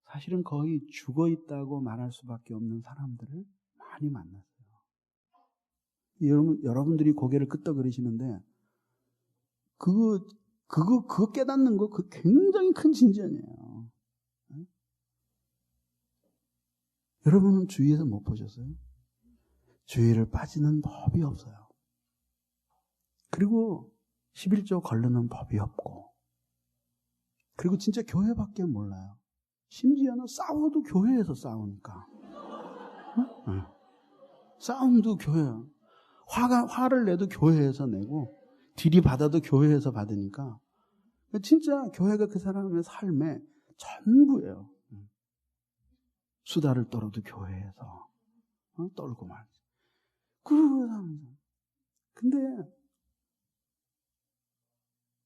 사실은 거의 죽어 있다고 말할 수밖에 없는 사람들을 많이 만났어요. 여러분들이 고개를 끄덕거리시는데 그거 깨닫는 거 그 굉장히 큰 진전이에요. 네? 여러분은 주위에서 못 보셨어요? 주위를 빠지는 법이 없어요. 그리고 11조 거르는 법이 없고 그리고 진짜 교회밖에 몰라요. 심지어는 싸워도 교회에서 싸우니까. 네? 싸움도 교회. 화를 내도 교회에서 내고 들이받아도 교회에서 받으니까 진짜 교회가 그 사람의 삶의 전부예요. 수다를 떨어도 교회에서 떨고 말이죠. 근데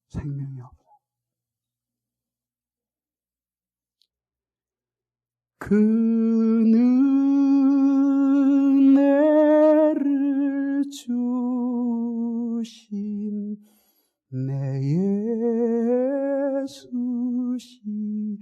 생명이 없어. 그 은혜를 주신 내 예수시니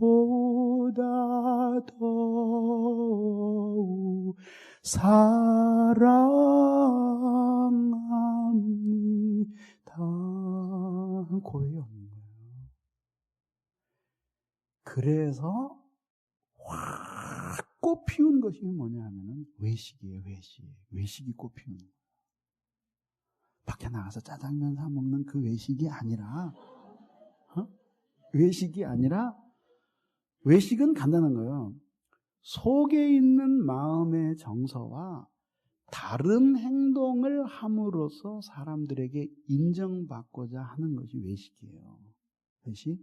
이전보다 더욱 사랑합니다. 고백이 없는 거예요. 그래서 확 꽃피운 것이 뭐냐 하면은 외식이에요. 외식이 꽃피우는 거예요. 밖에 나가서 짜장면 사 먹는 그 외식이 아니라 외식이 아니라 외식은 간단한 거예요. 속에 있는 마음의 정서와 다른 행동을 함으로써 사람들에게 인정받고자 하는 것이 외식이에요. 외식?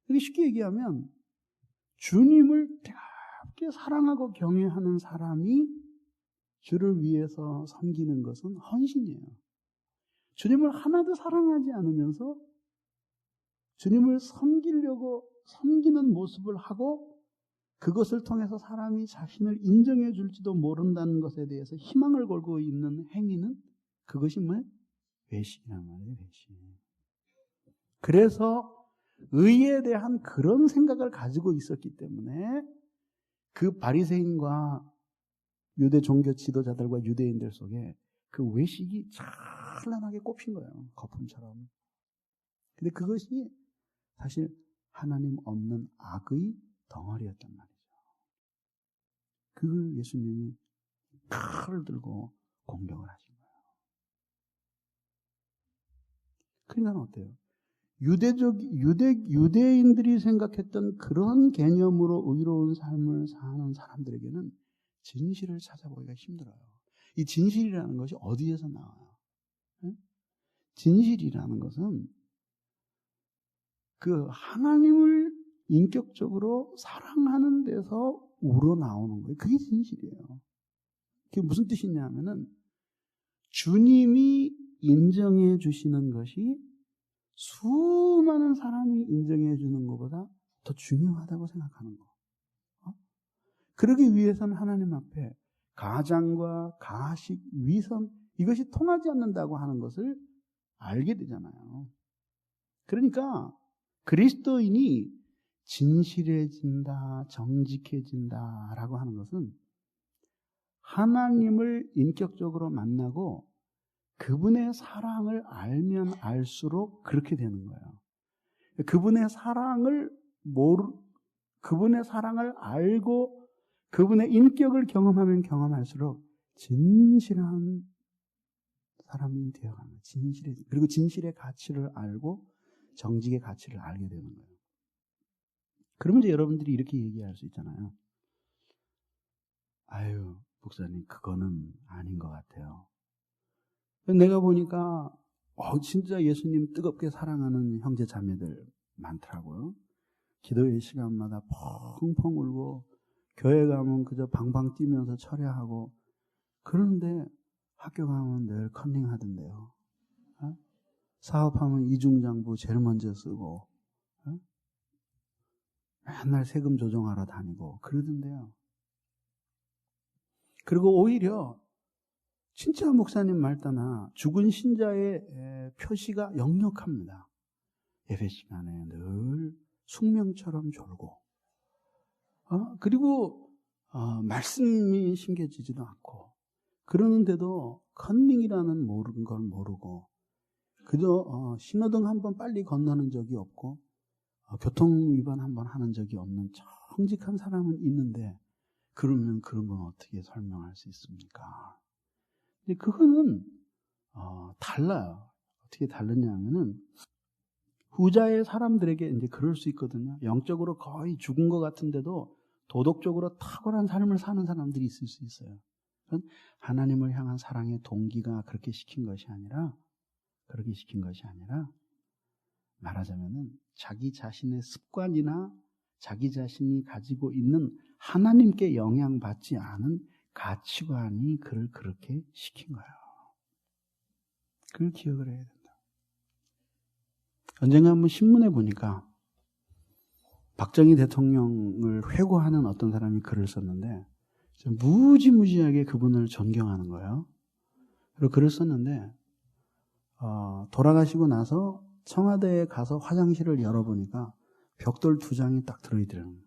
이게 쉽게 얘기하면 주님을 뜨겁게 사랑하고 경외하는 사람이 주를 위해서 섬기는 것은 헌신이에요. 주님을 하나도 사랑하지 않으면서 주님을 섬기는 모습을 하고 그것을 통해서 사람이 자신을 인정해 줄지도 모른다는 것에 대해서 희망을 걸고 있는 행위는 그것이 뭐예요? 외식이란 말이에요. 외식. 그래서 의에 대한 그런 생각을 가지고 있었기 때문에 그 바리새인과 유대 종교 지도자들과 유대인들 속에 그 외식이 찬란하게 꼽힌 거예요. 거품처럼. 근데 그것이 사실 하나님 없는 악의 덩어리였단 말이죠. 그걸 예수님이 칼을 들고 공격을 하신 거예요. 그러니까 어때요? 유대인들이 생각했던 그런 개념으로 의로운 삶을 사는 사람들에게는 진실을 찾아보기가 힘들어요. 이 진실이라는 것이 어디에서 나와요? 네? 진실이라는 것은 그 하나님을 인격적으로 사랑하는 데서 우러나오는 거예요. 그게 진실이에요. 그게 무슨 뜻이냐면은 주님이 인정해 주시는 것이 수많은 사람이 인정해 주는 것보다 더 중요하다고 생각하는 거. 그러기 위해서는 하나님 앞에 가장과 가식, 위선 이것이 통하지 않는다고 하는 것을 알게 되잖아요. 그러니까 그리스도인이 진실해진다, 정직해진다라고 하는 것은 하나님을 인격적으로 만나고 그분의 사랑을 알면 알수록 그렇게 되는 거예요. 그분의 사랑을 알고 그분의 인격을 경험하면 경험할수록 진실한 사람이 되어가는 거예요. 그리고 진실의 가치를 알고 정직의 가치를 알게 되는 거예요. 그러면 이제 여러분들이 이렇게 얘기할 수 있잖아요. 아유, 목사님, 그거는 아닌 것 같아요. 내가 보니까 진짜 예수님 뜨겁게 사랑하는 형제 자매들 많더라고요. 기도의 시간마다 펑펑 울고 교회 가면 그저 방방 뛰면서 철야하고 그런데 학교 가면 늘 컨닝하던데요. 사업하면 이중장부 제일 먼저 쓰고 맨날 세금 조정하러 다니고 그러던데요. 그리고 오히려 진짜 목사님 말 따나 죽은 신자의 표시가 역력합니다. 예배 시간에 늘 숙명처럼 졸고 그리고 말씀이 심겨지지도 않고 그러는데도 컨닝이라는 모르는 걸 모르고 그저 신호등 한번 빨리 건너는 적이 없고 교통 위반 한번 하는 적이 없는 정직한 사람은 있는데 그러면 그런 건 어떻게 설명할 수 있습니까? 근데 그거는 달라요. 어떻게 다르냐면은 후자의 사람들에게 이제 그럴 수 있거든요. 영적으로 거의 죽은 것 같은데도 도덕적으로 탁월한 삶을 사는 사람들이 있을 수 있어요. 그건 하나님을 향한 사랑의 동기가 그렇게 시킨 것이 아니라 말하자면은 자기 자신의 습관이나 자기 자신이 가지고 있는 하나님께 영향받지 않은 가치관이 그를 그렇게 시킨 거예요. 그걸 기억을 해야 된다. 언젠가 한번 신문에 보니까 박정희 대통령을 회고하는 어떤 사람이 글을 썼는데 무지무지하게 그분을 존경하는 거예요. 그리고 글을 썼는데 돌아가시고 나서 청와대에 가서 화장실을 열어보니까 벽돌 2장이 딱 들어있더라고요.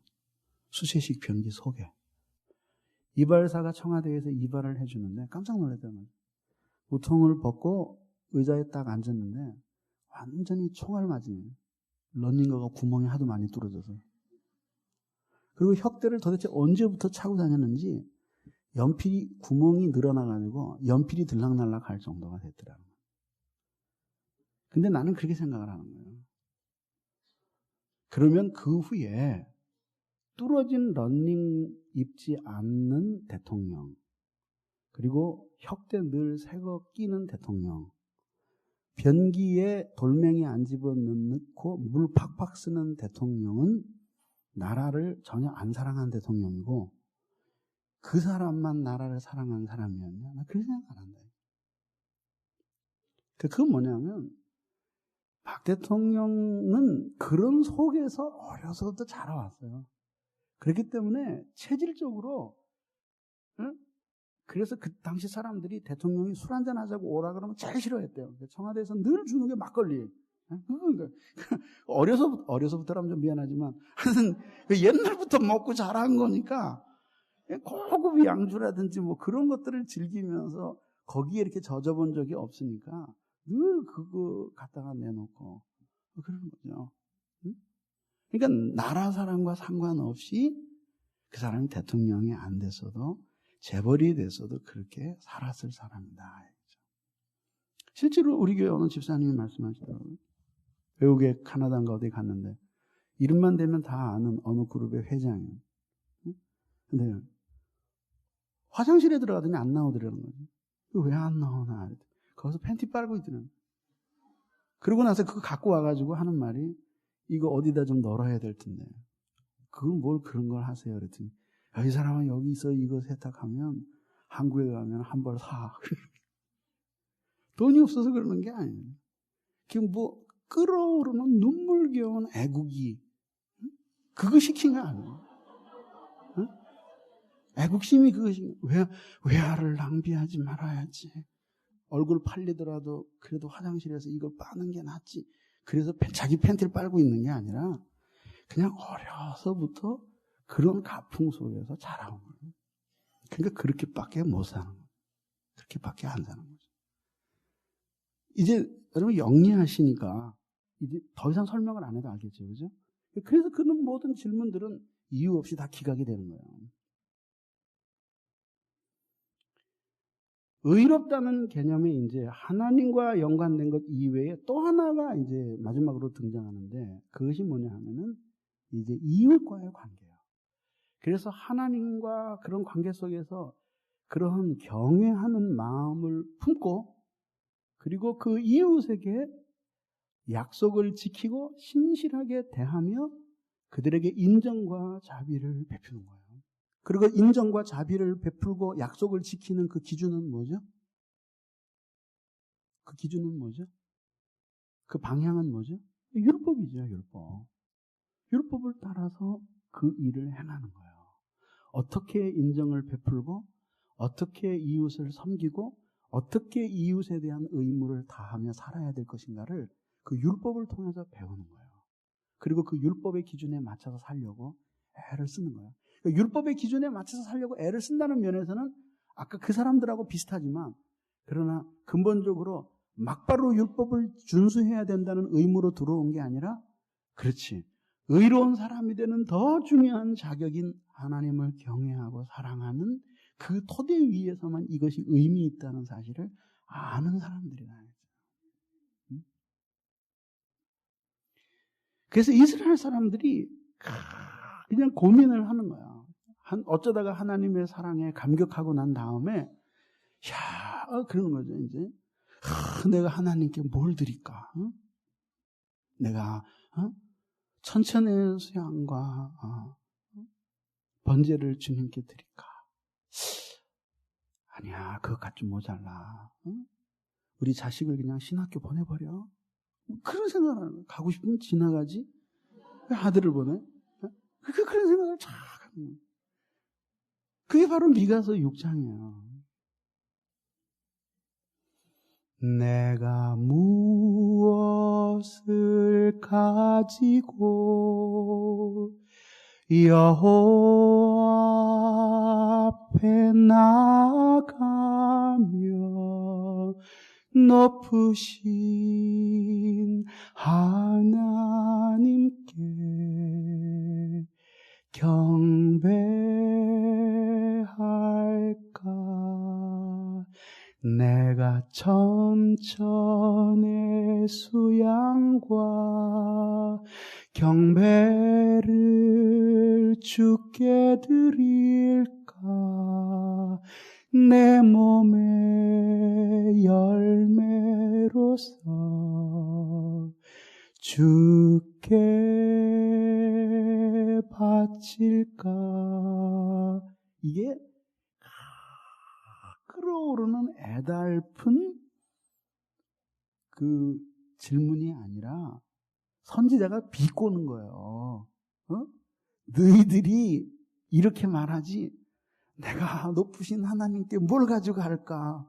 수세식 변기 속에. 이발사가 청와대에서 이발을 해주는데 깜짝 놀랐다는 우통을 벗고 의자에 딱 앉았는데 완전히 총알 맞은 런닝거가 구멍이 하도 많이 뚫어져서 그리고 혁대를 도대체 언제부터 차고 다녔는지 연필이 구멍이 늘어나가지고 연필이 들락날락 할 정도가 됐더라고요. 근데 나는 그렇게 생각을 하는 거예요. 그러면 그 후에 뚫어진 런닝 입지 않는 대통령 그리고 혁대 늘 새거 끼는 대통령 변기에 돌멩이 안 집어넣고 물 팍팍 쓰는 대통령은 나라를 전혀 안 사랑하는 대통령이고 그 사람만 나라를 사랑하는 사람이었냐? 나 그렇게 생각 안 한다. 그건 뭐냐면 박 대통령은 그런 속에서 어려서부터 자라왔어요. 그렇기 때문에 체질적으로 그래서 그 당시 사람들이 대통령이 술 한잔 하자고 오라 그러면 제일 싫어했대요. 청와대에서 늘 주는 게 막걸리. 어려서부터라면 좀 미안하지만 하여튼 옛날부터 먹고 자란 거니까 고급 양주라든지 뭐 그런 것들을 즐기면서 거기에 이렇게 젖어본 적이 없으니까 늘 그거 갖다가 내놓고 그러는 거죠. 그러니까 나라 사람과 상관없이 그 사람이 대통령이 안 됐어도 재벌이 됐어도 그렇게 살았을 사람이다. 실제로 우리 교회 어느 집사님이 말씀하시더라고요. 외국에 캐나다인가 어디 갔는데 이름만 대면 다 아는 어느 그룹의 회장이에요. 근데 화장실에 들어가더니 안 나오더라는 거죠. 왜 안 나오나? 거기서 팬티 빨고 있더라고요. 그러고 나서 그거 갖고 와가지고 하는 말이 이거 어디다 좀 널어야 될 텐데. 그건 뭘 그런 걸 하세요? 그랬더니 이 사람은 여기서 이거 세탁하면 한국에 가면 한 벌 사. 돈이 없어서 그러는 게 아니에요. 지금 뭐 끓어오르는 눈물겨운 애국이 그거 시킨 거 아니에요. 응? 애국심이 그것이 외화를 낭비하지 말아야지. 얼굴 팔리더라도 그래도 화장실에서 이걸 빠는 게 낫지. 그래서 자기 팬티를 빨고 있는 게 아니라 그냥 어려서부터 그런 가풍 속에서 자라온 거예요. 그러니까 그렇게밖에 못 사는 거예요. 그렇게밖에 안 사는 거죠. 이제 여러분 영리하시니까 이제 더 이상 설명을 안 해도 알겠죠, 그죠? 그래서 그런 모든 질문들은 이유 없이 다 기각이 되는 거예요. 의롭다는 개념이 이제 하나님과 연관된 것 이외에 또 하나가 이제 마지막으로 등장하는데 그것이 뭐냐 하면은 이제 이웃과의 관계예요. 그래서 하나님과 그런 관계 속에서 그러한 경외하는 마음을 품고 그리고 그 이웃에게 약속을 지키고 신실하게 대하며 그들에게 인정과 자비를 베푸는 거예요. 그리고 인정과 자비를 베풀고 약속을 지키는 그 기준은 뭐죠? 그 기준은 뭐죠? 그 방향은 뭐죠? 율법이죠, 율법. 율법을 따라서 그 일을 행하는 거예요. 어떻게 인정을 베풀고 어떻게 이웃을 섬기고 어떻게 이웃에 대한 의무를 다하며 살아야 될 것인가를 그 율법을 통해서 배우는 거예요. 그리고 그 율법의 기준에 맞춰서 살려고 애를 쓰는 거예요. 그러니까 율법의 기준에 맞춰서 살려고 애를 쓴다는 면에서는 아까 그 사람들하고 비슷하지만, 그러나 근본적으로 막바로 율법을 준수해야 된다는 의무로 들어온 게 아니라, 그렇지, 의로운 사람이 되는 더 중요한 자격인 하나님을 경외하고 사랑하는 그 토대 위에서만 이것이 의미 있다는 사실을 아는 사람들이다. 그래서 이스라엘 사람들이 그냥 고민을 하는 거야. 어쩌다가 하나님의 사랑에 감격하고 난 다음에 그러는 거죠. 이제 내가 하나님께 뭘 드릴까? 내가 천천의 수양과 번제를 주님께 드릴까? 아니야, 그것까지 좀 모자라. 우리 자식을 그냥 신학교 보내버려. 그런 생각을 하는 거예요. 가고 싶으면 지나가지. 왜 아들을 보내? 그런 생각을 쫙 하는 거예요. 그게 바로 미가서 6장이에요. 내가 무엇을 가지고 여호와 앞에 나가며 높으신 하나님께 경배할까? 내가 천천의 수양과 경배를 주께 드릴까? 내 몸의 열매로서 주께 바칠까? 이게 끓어오르는 애달픈 그 질문이 아니라 선지자가 비꼬는 거예요. 너희들이 이렇게 말하지, 내가 높으신 하나님께 뭘 가져갈까?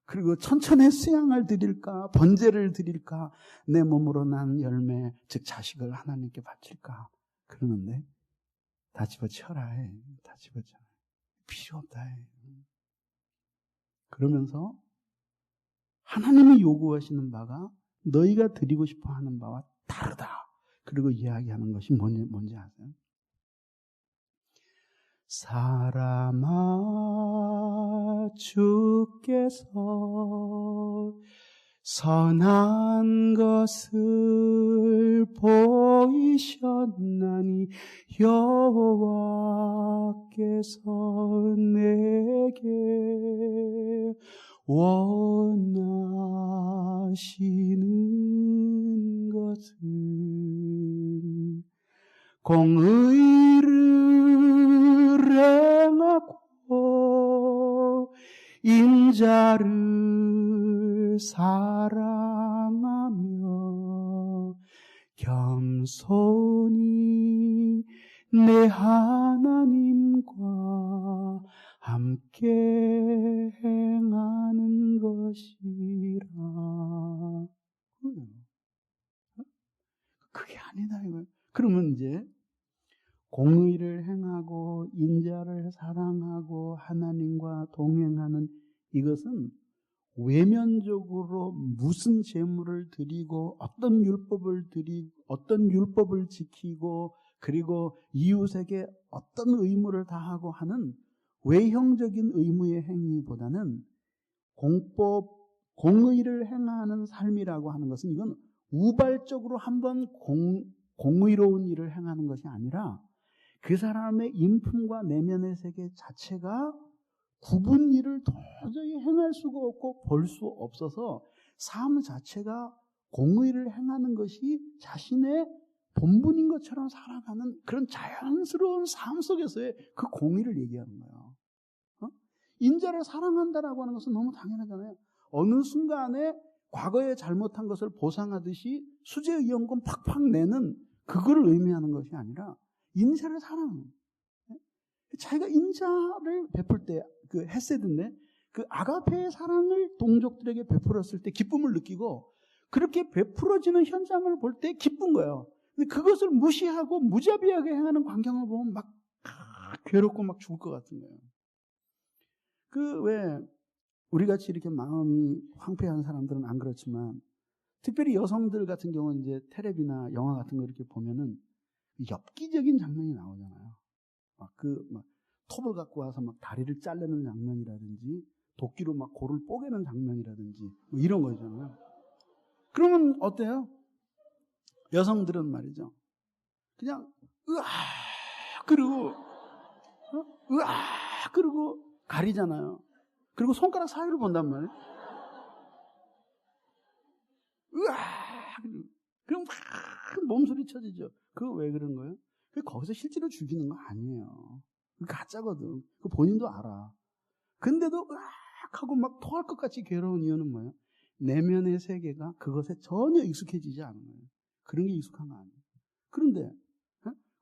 그리고 천천의 수양을 드릴까? 번제를 드릴까? 내 몸으로 난 열매, 즉 자식을 하나님께 바칠까? 그러는데 다 집어치워라 해. 다 집어치워. 필요 없다 해. 그러면서 하나님이 요구하시는 바가 너희가 드리고 싶어 하는 바와 다르다. 그리고 이야기하는 것이 뭔지 아세요? 사람아, 주께서 선한 것을 보이셨나니 여호와께서 내게 원하시는 것은 공의를 행하고 인자를 사랑하며 겸손히 내 하나님과 함께 행하는 것이라. 그게 아니다 이거예요. 그러면 이제 공의를 행하고 인자를 사랑하고 하나님과 동행하는 이것은 외면적으로 무슨 제물을 드리고 어떤 율법을 지키고 그리고 이웃에게 어떤 의무를 다하고 하는 외형적인 의무의 행위보다는 공의를 행하는 삶이라고 하는 것은 이건 우발적으로 한번 공의로운 일을 행하는 것이 아니라 그 사람의 인품과 내면의 세계 자체가 구분 일을 도저히 행할 수가 없고 볼 수 없어서 삶 자체가 공의를 행하는 것이 자신의 본분인 것처럼 살아가는 그런 자연스러운 삶 속에서의 그 공의를 얘기하는 거예요. 인자를 사랑한다라고 하는 것은 너무 당연하잖아요. 어느 순간에 과거에 잘못한 것을 보상하듯이 수재의원금 팍팍 내는 그거를 의미하는 것이 아니라 인자를 사랑하는 거예요. 자기가 인자를 베풀 때 그 헤세드인데 그 아가페의 사랑을 동족들에게 베풀었을 때 기쁨을 느끼고 그렇게 베풀어지는 현장을 볼 때 기쁜 거예요. 근데 그것을 무시하고 무자비하게 행하는 광경을 보면 막 괴롭고 막 죽을 것 같은 거예요. 그 왜 우리같이 이렇게 마음이 황폐한 사람들은 안 그렇지만 특별히 여성들 같은 경우는 이제 텔레비나 영화 같은 거 이렇게 보면은 엽기적인 장면이 나오잖아요. 막 톱을 갖고 와서 막 다리를 자르는 장면이라든지 도끼로 막 골을 뽀개는 장면이라든지 뭐 이런 거 있잖아요. 그러면 어때요? 여성들은 말이죠. 그냥 으아 그리고 으아 그리고 가리잖아요. 그리고 손가락 사이를 본단 말이에요. 으아 그럼 막 몸소리 쳐지죠. 그거 왜 그런 거예요? 거기서 실제로 죽이는 거 아니에요. 가짜거든. 그 본인도 알아. 근데도 으악 하고 막 토할 것 같이 괴로운 이유는 뭐예요? 내면의 세계가 그것에 전혀 익숙해지지 않은 거예요. 그런 게 익숙한 거 아니에요. 그런데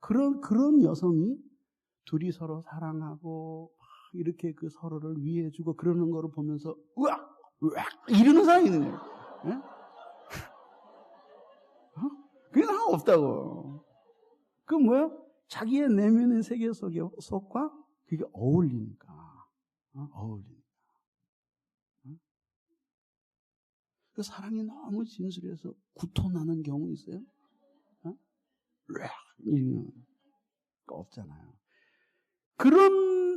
그런 여성이 둘이 서로 사랑하고 막 이렇게 그 서로를 위해주고 그러는 거를 보면서 으악 이러는 사람이 있는 거예요. 그게 하나 없다고. 그 뭐야? 자기의 내면의 세계 속과 그게 어울리니까. 어울리니까. 그 사랑이 너무 진술해서 구토나는 경우 있어요? 이러면 없잖아요. 그런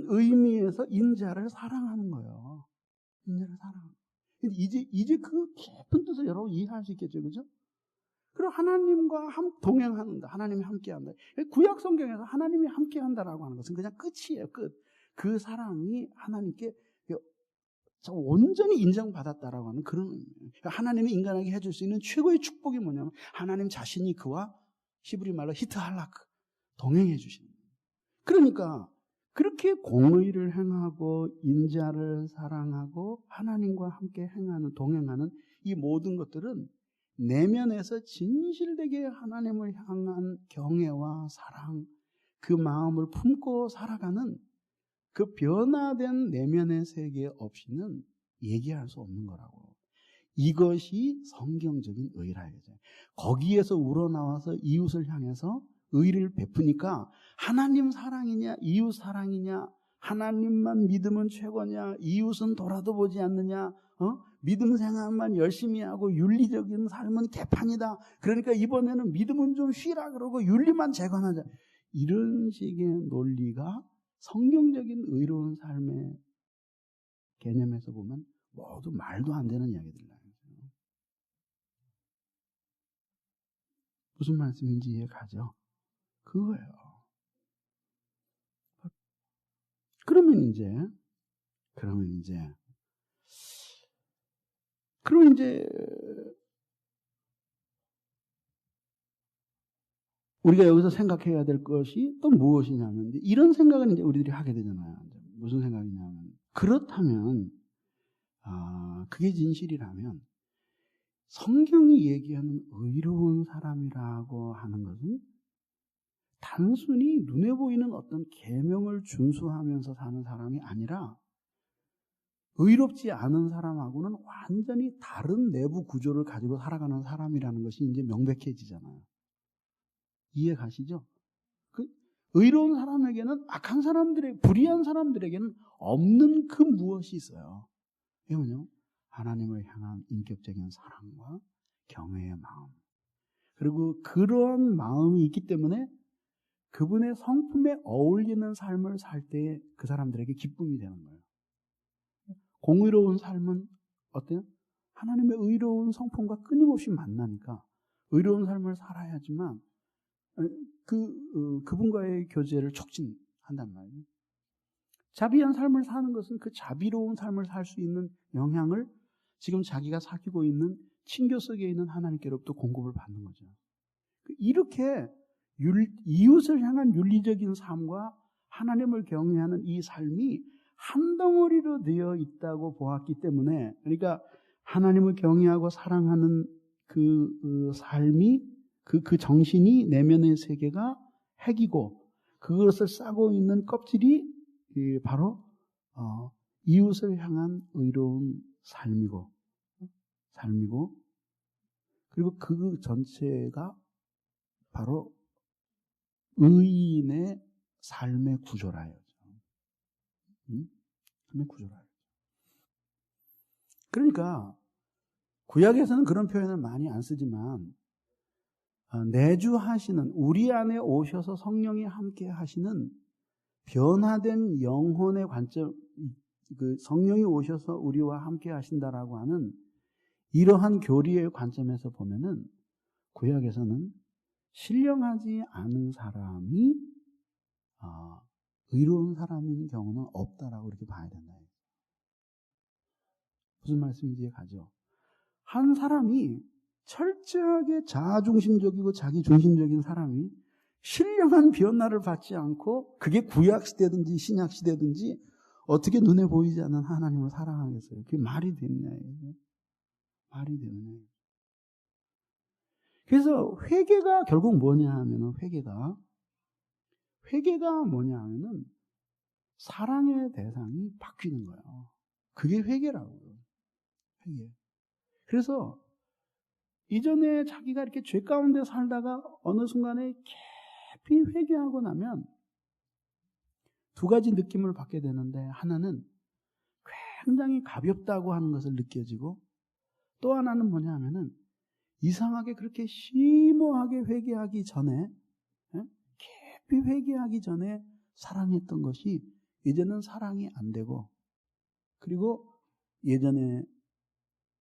의미에서 인자를 사랑하는 거예요. 인자를 사랑하는 거예요. 근데 이제 그 깊은 뜻을 여러분 이해할 수 있겠죠, 그죠? 그리고 하나님과 동행한다. 하나님이 함께한다. 구약 성경에서 하나님이 함께한다라고 하는 것은 그냥 끝이에요. 끝. 그 사람이 하나님께 온전히 인정받았다라고 하는 그런 의미예요. 그러니까 하나님이 인간에게 해줄 수 있는 최고의 축복이 뭐냐면 하나님 자신이 그와 히브리 말로 히트할라크 동행해 주시는 거예요. 그러니까 그렇게 공의를 행하고 인자를 사랑하고 하나님과 함께 동행하는 이 모든 것들은 내면에서 진실되게 하나님을 향한 경애와 사랑, 그 마음을 품고 살아가는 그 변화된 내면의 세계 없이는 얘기할 수 없는 거라고. 이것이 성경적인 의라 이거죠. 거기에서 우러나와서 이웃을 향해서 의를 베푸니까 하나님 사랑이냐 이웃 사랑이냐 하나님만 믿으면 최고냐 이웃은 돌아도 보지 않느냐 믿음 생활만 열심히 하고 윤리적인 삶은 개판이다. 그러니까 이번에는 믿음은 좀 쉬라 그러고 윤리만 재건하자. 이런 식의 논리가 성경적인 의로운 삶의 개념에서 보면 모두 말도 안 되는 이야기들이에요. 무슨 말씀인지 이해가죠? 그거예요. 그러면 이제 우리가 여기서 생각해야 될 것이 또 무엇이냐면 이런 생각은 이제 우리들이 하게 되잖아요. 무슨 생각이냐면 그렇다면 그게 진실이라면 성경이 얘기하는 의로운 사람이라고 하는 것은 단순히 눈에 보이는 어떤 계명을 준수하면서 사는 사람이 아니라 의롭지 않은 사람하고는 완전히 다른 내부 구조를 가지고 살아가는 사람이라는 것이 이제 명백해지잖아요. 이해 가시죠? 의로운 사람에게는 악한 불의한 사람들에게는 없는 그 무엇이 있어요. 이게 뭐냐면 하나님을 향한 인격적인 사랑과 경외의 마음. 그리고 그런 마음이 있기 때문에 그분의 성품에 어울리는 삶을 살 때 그 사람들에게 기쁨이 되는 거예요. 공의로운 삶은 어때요? 하나님의 의로운 성품과 끊임없이 만나니까 의로운 삶을 살아야지만 그분과의 교제를 촉진한단 말이에요. 자비한 삶을 사는 것은 그 자비로운 삶을 살 수 있는 영향을 지금 자기가 사귀고 있는 친교 속에 있는 하나님께로부터 공급을 받는 거죠. 이렇게 이웃을 향한 윤리적인 삶과 하나님을 경외하는 이 삶이 한 덩어리로 되어 있다고 보았기 때문에 그러니까 하나님을 경외하고 사랑하는 그 삶이 그 정신이 내면의 세계가 핵이고 그것을 싸고 있는 껍질이 바로 이웃을 향한 의로운 삶이고 그리고 그 전체가 바로 의인의 삶의 구조라 이거죠. 삶의 구조라. 그러니까 구약에서는 그런 표현을 많이 안 쓰지만 내주하시는 우리 안에 오셔서 성령이 함께 하시는 변화된 영혼의 관점, 그 성령이 오셔서 우리와 함께 하신다라고 하는 이러한 교리의 관점에서 보면은 구약에서는 신령하지 않은 사람이 의로운 사람인 경우는 없다라고 이렇게 봐야 된다. 무슨 말씀인지 이해가죠? 한 사람이 철저하게 자아중심적이고 자기중심적인 사람이 신령한 변화를 받지 않고 그게 구약시대든지 신약시대든지 어떻게 눈에 보이지 않는 하나님을 사랑하겠어요? 그게 말이 되느냐. 말이 되느냐. 그래서 회개가 결국 뭐냐 하면은 회개가 뭐냐 하면은 사랑의 대상이 바뀌는 거예요. 그게 회개라고요. 회개. 그래서 이전에 자기가 이렇게 죄 가운데 살다가 어느 순간에 깊이 회개하고 나면 두 가지 느낌을 받게 되는데 하나는 굉장히 가볍다고 하는 것을 느껴지고 또 하나는 뭐냐 하면은 이상하게 그렇게 심오하게 회개하기 전에 깊이 회개하기 전에 사랑했던 것이 이제는 사랑이 안 되고 그리고 예전에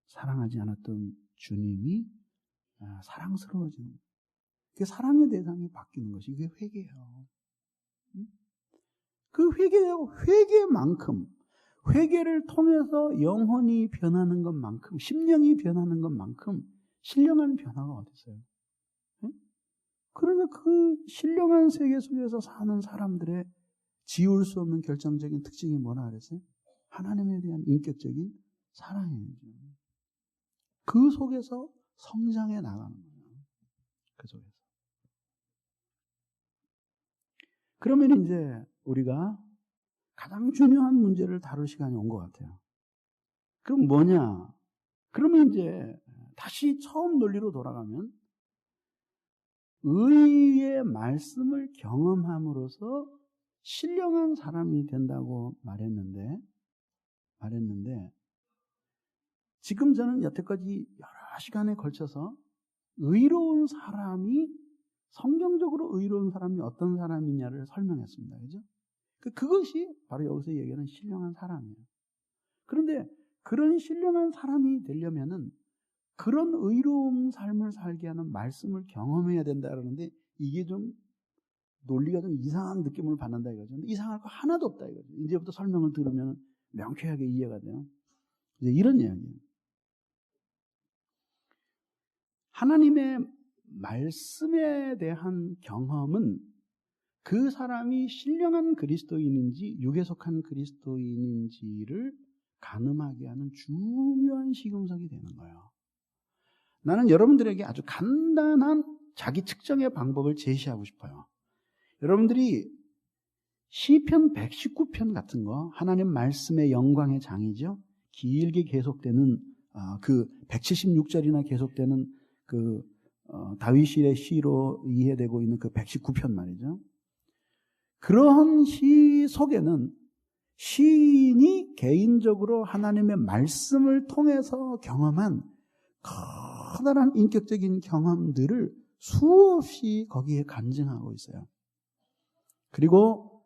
사랑하지 않았던 주님이 사랑스러워지는 그 사랑의 대상이 바뀌는 것이 그게 회개예요. 그 회개만큼 회개를 통해서 영혼이 변하는 것만큼 심령이 변하는 것만큼 신령한 변화가 어디 있어요? 그러면 그 신령한 세계 속에서 사는 사람들의 지울 수 없는 결정적인 특징이 뭐라 그랬어요? 하나님에 대한 인격적인 사랑이에요. 그 속에서 성장해 나가는 거예요. 그 속에서. 그러면 이제 우리가 가장 중요한 문제를 다룰 시간이 온 것 같아요. 그럼 뭐냐? 그러면 이제 다시 처음 논리로 돌아가면 의의 말씀을 경험함으로써 신령한 사람이 된다고 말했는데 지금 저는 여태까지 여러 시간에 걸쳐서 의로운 사람이 성경적으로 의로운 사람이 어떤 사람이냐를 설명했습니다. 그죠? 그것이 바로 여기서 얘기하는 신령한 사람이에요. 그런데 그런 신령한 사람이 되려면은 그런 의로운 삶을 살게 하는 말씀을 경험해야 된다 그러는데 이게 좀 논리가 좀 이상한 느낌을 받는다 이거죠. 근데 이상할 거 하나도 없다 이거죠. 이제부터 설명을 들으면 명쾌하게 이해가 돼요. 이제 이런 이야기예요. 하나님의 말씀에 대한 경험은 그 사람이 신령한 그리스도인인지 육에 속한 그리스도인인지를 가늠하게 하는 중요한 시금석이 되는 거예요. 나는 여러분들에게 아주 간단한 자기 측정의 방법을 제시하고 싶어요. 여러분들이 시편 119편 같은 거 하나님 말씀의 영광의 장이죠. 길게 계속되는 그 176절이나 계속되는 그 다윗의 시로 이해되고 있는 그 119편 말이죠. 그런 시 속에는 시인이 개인적으로 하나님의 말씀을 통해서 경험한 커다란 인격적인 경험들을 수없이 거기에 간증하고 있어요. 그리고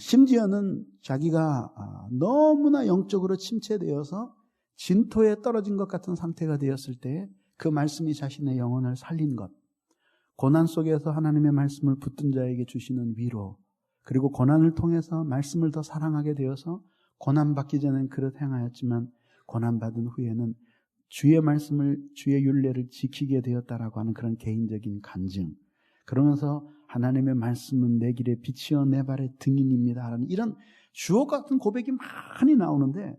심지어는 자기가 너무나 영적으로 침체되어서 진토에 떨어진 것 같은 상태가 되었을 때 그 말씀이 자신의 영혼을 살린 것, 고난 속에서 하나님의 말씀을 붙든 자에게 주시는 위로, 그리고 고난을 통해서 말씀을 더 사랑하게 되어서 고난받기 전엔 그릇 행하였지만 고난받은 후에는 주의 말씀을, 주의 율례를 지키게 되었다라고 하는 그런 개인적인 간증, 그러면서 하나님의 말씀은 내 길의 빛이요 내 발의 등인입니다 하는 이런 주옥 같은 고백이 많이 나오는데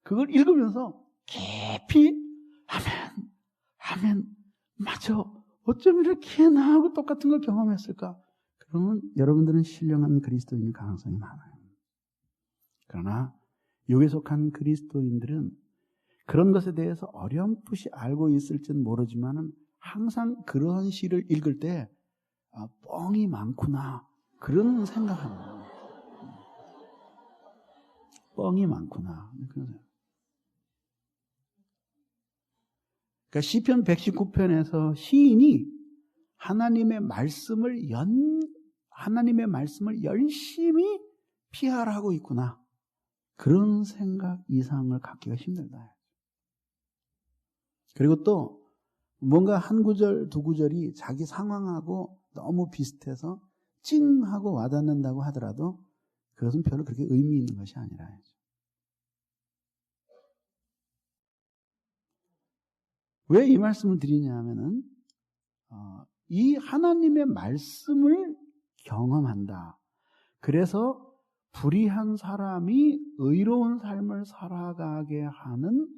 그걸 읽으면서 깊이 아멘, 맞아, 어쩜 이렇게 나하고 똑같은 걸 경험했을까? 그러면 여러분들은 신령한 그리스도인일 가능성이 많아요. 그러나 육에 속한 그리스도인들은 그런 것에 대해서 어렴풋이 알고 있을지는 모르지만은 항상 그러한 시를 읽을 때 뻥이 많구나 그런 생각합니다. 뻥이 많구나 그런 생각. 그러니까 시편 119편에서 시인이 하나님의 말씀을 열심히 피하라고 있구나. 그런 생각 이상을 갖기가 힘들다. 그리고 또 뭔가 한 구절, 두 구절이 자기 상황하고 너무 비슷해서 찡 하고 와닿는다고 하더라도 그것은 별로 그렇게 의미 있는 것이 아니라. 왜 이 말씀을 드리냐 하면은 이 하나님의 말씀을 경험한다. 그래서 불의한 사람이 의로운 삶을 살아가게 하는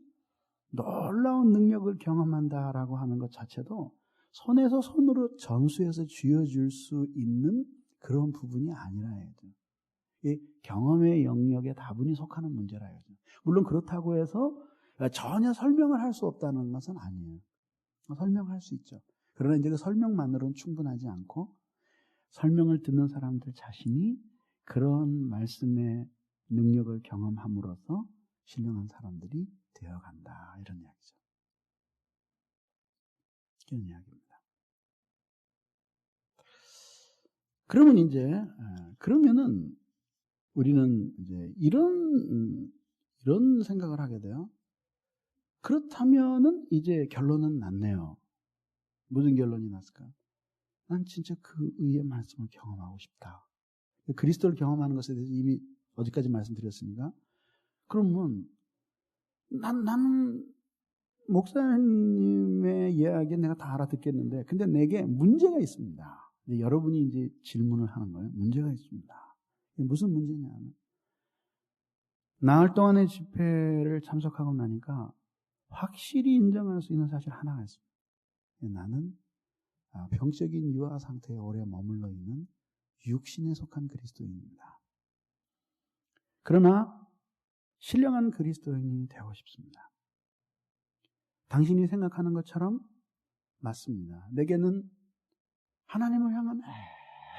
놀라운 능력을 경험한다라고 하는 것 자체도 손에서 손으로 전수해서 쥐어줄 수 있는 그런 부분이 아니라 해야죠. 이 경험의 영역에 다분히 속하는 문제라 해야죠. 물론 그렇다고 해서 전혀 설명을 할 수 없다는 것은 아니에요. 설명할 수 있죠. 그러나 이제 그 설명만으로는 충분하지 않고 설명을 듣는 사람들 자신이 그런 말씀의 능력을 경험함으로써 신령한 사람들이 되어간다. 이런 이야기죠. 이런 이야기입니다. 그러면은 우리는 이제 이런 생각을 하게 돼요. 그렇다면은 이제 결론은 났네요. 무슨 결론이 났을까? 난 진짜 그 의의 말씀을 경험하고 싶다. 그리스도를 경험하는 것에 대해서 이미 어디까지 말씀드렸습니까? 그러면 난 목사님의 이야기 내가 다 알아듣겠는데, 근데 내게 문제가 있습니다. 여러분이 이제 질문을 하는 거예요. 문제가 있습니다. 무슨 문제냐면, 나흘 동안의 집회를 참석하고 나니까 확실히 인정할 수 있는 사실 하나가 있습니다. 나는 병적인 유아 상태에 오래 머물러 있는 육신에 속한 그리스도인입니다. 그러나 신령한 그리스도인이 되고 싶습니다. 당신이 생각하는 것처럼 맞습니다. 내게는 하나님을 향한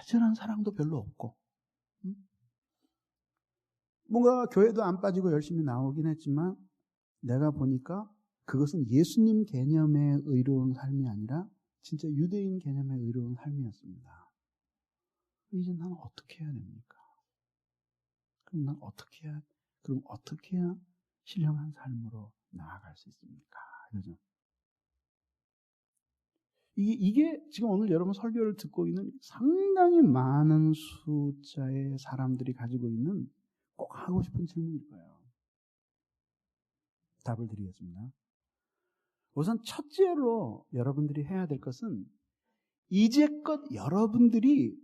애절한 사랑도 별로 없고, 뭔가 교회도 안 빠지고 열심히 나오긴 했지만 내가 보니까 그것은 예수님 개념의 의로운 삶이 아니라 진짜 유대인 개념의 의로운 삶이었습니다. 이제 난 어떻게 해야 됩니까? 그럼 어떻게 해야 신령한 삶으로 나아갈 수 있습니까? 그죠? 이게 지금 오늘 여러분 설교를 듣고 있는 상당히 많은 숫자의 사람들이 가지고 있는 꼭 하고 싶은 질문일 거예요. 답을 드리겠습니다. 우선 첫째로 여러분들이 해야 될 것은 이제껏 여러분들이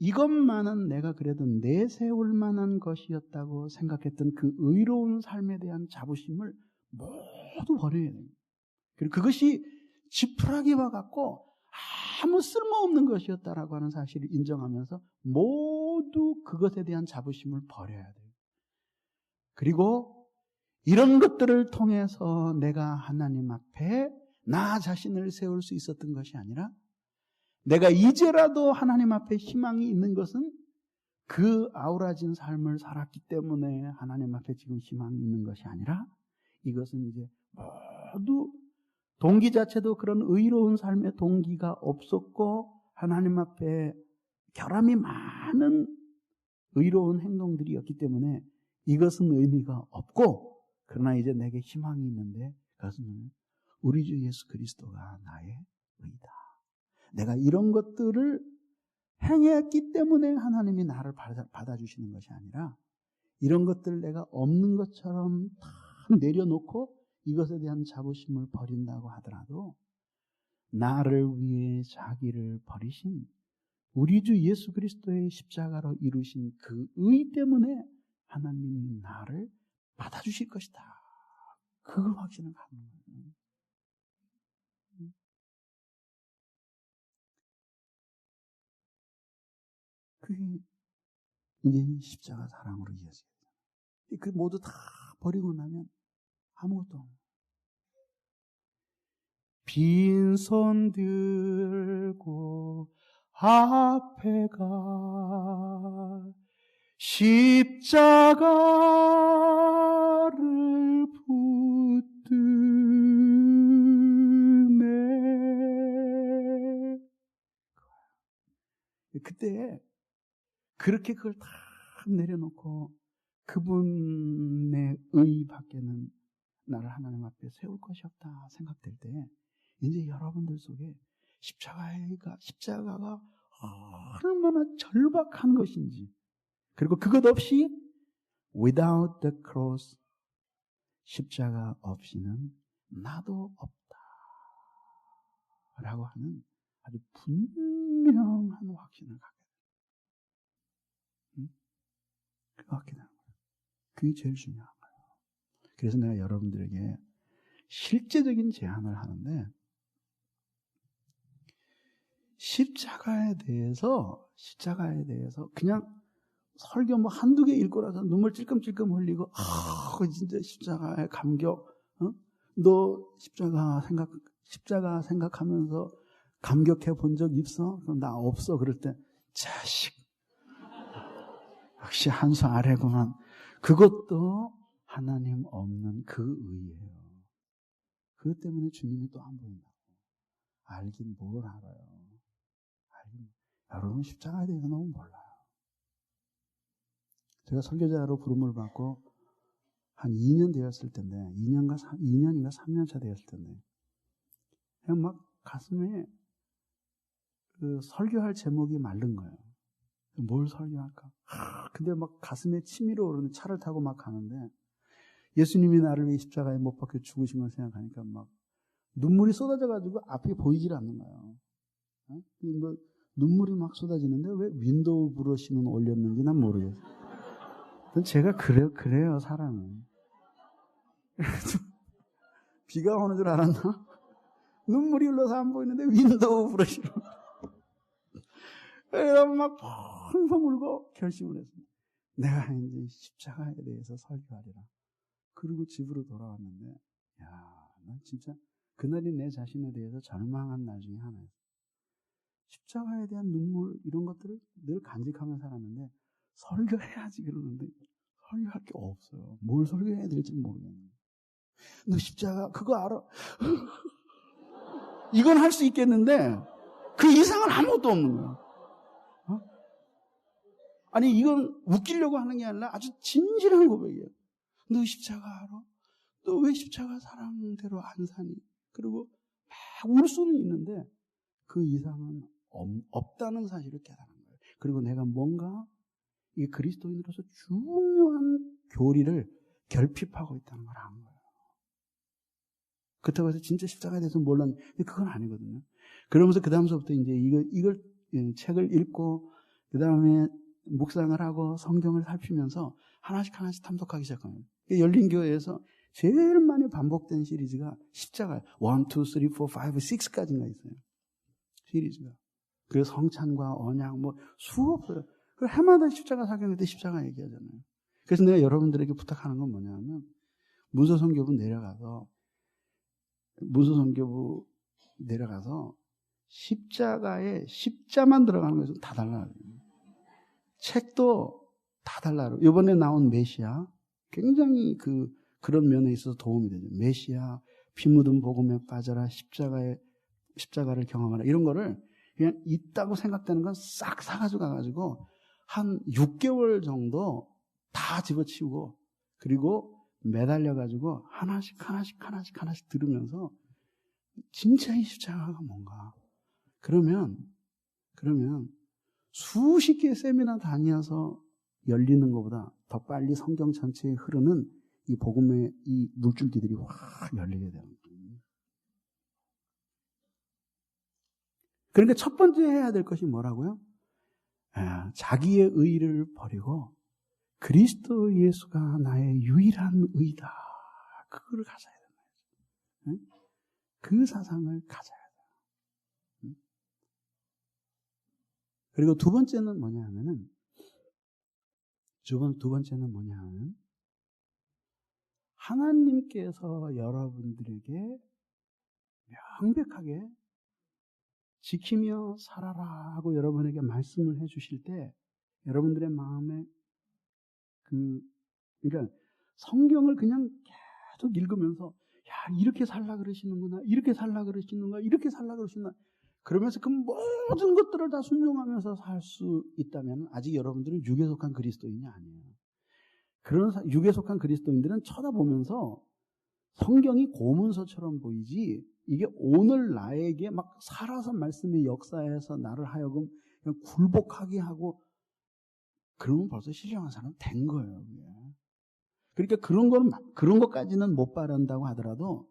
이것만은 내가 그래도 내세울 만한 것이었다고 생각했던 그 의로운 삶에 대한 자부심을 모두 버려야 됩니다. 그리고 그것이 지푸라기와 같고 아무 쓸모없는 것이었다라고 하는 사실을 인정하면서 모두 그것에 대한 자부심을 버려야 돼요. 그리고 이런 것들을 통해서 내가 하나님 앞에 나 자신을 세울 수 있었던 것이 아니라 내가 이제라도 하나님 앞에 희망이 있는 것은 그 아우라진 삶을 살았기 때문에 하나님 앞에 지금 희망이 있는 것이 아니라 이것은 이제 모두 동기 자체도 그런 의로운 삶의 동기가 없었고 하나님 앞에 결함이 많은 의로운 행동들이었기 때문에 이것은 의미가 없고 그러나 이제 내게 희망이 있는데 그것은 우리 주 예수 그리스도가 나의 의다. 내가 이런 것들을 행했기 때문에 하나님이 나를 받아주시는 것이 아니라 이런 것들을 내가 없는 것처럼 다 내려놓고 이것에 대한 자부심을 버린다고 하더라도 나를 위해 자기를 버리신 우리 주 예수 그리스도의 십자가로 이루신 그 의 때문에 하나님이 나를 받아주실 것이다. 그 확신을 갖는 거예요. 그게 이제 십자가 사랑으로 이어져요. 그 모두 다 버리고 나면 아무것도 없는. 빈손 들고 앞에 가 십자가를 붙드네. 그때 그렇게 그걸 다 내려놓고 그분의 의 밖에는 나를 하나님 앞에 세울 것이 없다 생각될 때 이제 여러분들 속에 십자가가 얼마나 절박한 것인지, 그리고 그것 없이 without the cross, 십자가 없이는 나도 없다 라고 하는 아주 분명한 확신을 갖게 돼요. 그 갖게 되는 거예요. 그게 제일 중요한 거예요. 그래서 내가 여러분들에게 실제적인 제안을 하는데, 십자가에 대해서 그냥 설교 뭐 한두 개 읽고 나서 눈물 찔끔찔끔 흘리고, 진짜 십자가의 감격, 너 십자가 생각하면서 감격해 본 적 있어? 그럼 나 없어. 그럴 때, 자식, 역시 한 수 아래구만. 그것도 하나님 없는 그 의예요. 그것 때문에 주님이 또 안 보인다고. 알긴 뭘 알아요. 여러분 십자가에 대해서 너무 몰라요. 제가 설교자로 부름을 받고 한 2년 되었을 텐데, 2년인가 3년 차 되었을 텐데, 그냥 막 가슴에 그 설교할 제목이 마른 거예요. 뭘 설교할까? 근데 막 가슴에 치밀어 오르는, 차를 타고 막 가는데 예수님이 나를 위해 십자가에 못 박혀 죽으신 걸 생각하니까 막 눈물이 쏟아져가지고 앞이 보이질 않는 거예요. 뭐 눈물이 막 쏟아지는데 왜 윈도우 브러쉬는 올렸는지 난 모르겠어요. 제가 그래요 사람이. 비가 오는 줄 알았나? 눈물이 흘러서 안 보이는데 윈도우 브러쉬로. 그래서 막 펑펑 울고 결심을 했습니다. 내가 이제 십자가에 대해서 설교하리라. 그리고 집으로 돌아왔는데, 난 진짜 그날이 내 자신에 대해서 절망한 날 중에 하나예요. 십자가에 대한 눈물, 이런 것들을 늘 간직하며 살았는데, 설교해야지 그러는데, 설교할 게 없어요. 뭘 설교해야 될지 모르겠네. 너 십자가, 그거 알아? 이건 할 수 있겠는데, 그 이상은 아무것도 없는 거야. 아니, 이건 웃기려고 하는 게 아니라 아주 진실한 고백이에요. 너 십자가 알아? 너 왜 십자가 사랑대로 안 사니? 그리고 막 울 수는 있는데 그 이상은 없다는 사실을 깨달은 거예요. 그리고 내가 뭔가 이 그리스도인으로서 중요한 교리를 결핍하고 있다는 걸 안 거예요. 그렇다고 해서 진짜 십자가에 대해서 몰랐는데 그건 아니거든요. 그러면서 그 다음서부터 이제 이걸 책을 읽고 그 다음에 묵상을 하고 성경을 살피면서 하나씩 탐독하기 시작합니다. 열린교회에서 제일 많이 반복된 시리즈가 십자가 1, 2, 3, 4, 5, 6까지가 있어요. 시리즈가. 그래서 성찬과 언약 뭐 수없어요. 그 해마다 십자가 사경할 때 십자가 얘기하잖아요. 그래서 내가 여러분들에게 부탁하는 건 뭐냐면 문서선교부 내려가서 십자가에 십자만 들어가는 것은 다 달라요. 책도 다 달라요. 이번에 나온 메시아 굉장히 그런 면에 있어서 도움이 되죠. 메시아, 피 묻은 복음에 빠져라, 십자가를 경험하라, 이런 거를 그냥 있다고 생각되는 건 싹 사가지고 가가지고 한 6개월 정도 다 집어치우고 그리고 매달려가지고 하나씩 들으면서 진짜 이 십자가가 뭔가. 그러면 수십 개의 세미나 다녀서 열리는 것보다 더 빨리 성경 전체에 흐르는 이 복음의 이 물줄기들이 확 열리게 되는 거예요. 그러니까 첫 번째 해야 될 것이 뭐라고요? 자기의 의를 버리고 그리스도 예수가 나의 유일한 의다. 그거를 가져야 되는 거예요. 그 사상을 가져야 돼요. 그리고 두 번째는 뭐냐 하면은, 두 번째는 뭐냐 하면, 하나님께서 여러분들에게 명백하게 지키며 살아라 하고 여러분에게 말씀을 해 주실 때, 여러분들의 마음에 그러니까 성경을 그냥 계속 읽으면서, 야, 이렇게 살라 그러시는구나, 이렇게 살라 그러시는구나, 이렇게 살라 그러시나, 그러면서 그 모든 것들을 다 순종하면서 살 수 있다면 아직 여러분들은 육에 속한 그리스도인이 아니에요. 그런 육에 속한 그리스도인들은 쳐다보면서 성경이 고문서처럼 보이지, 이게 오늘 나에게 막 살아서 말씀의 역사에서 나를 하여금 그냥 굴복하게 하고, 그러면 벌써 신령한 사람 된 거예요. 그러니까 그런 것까지는 못 바란다고 하더라도,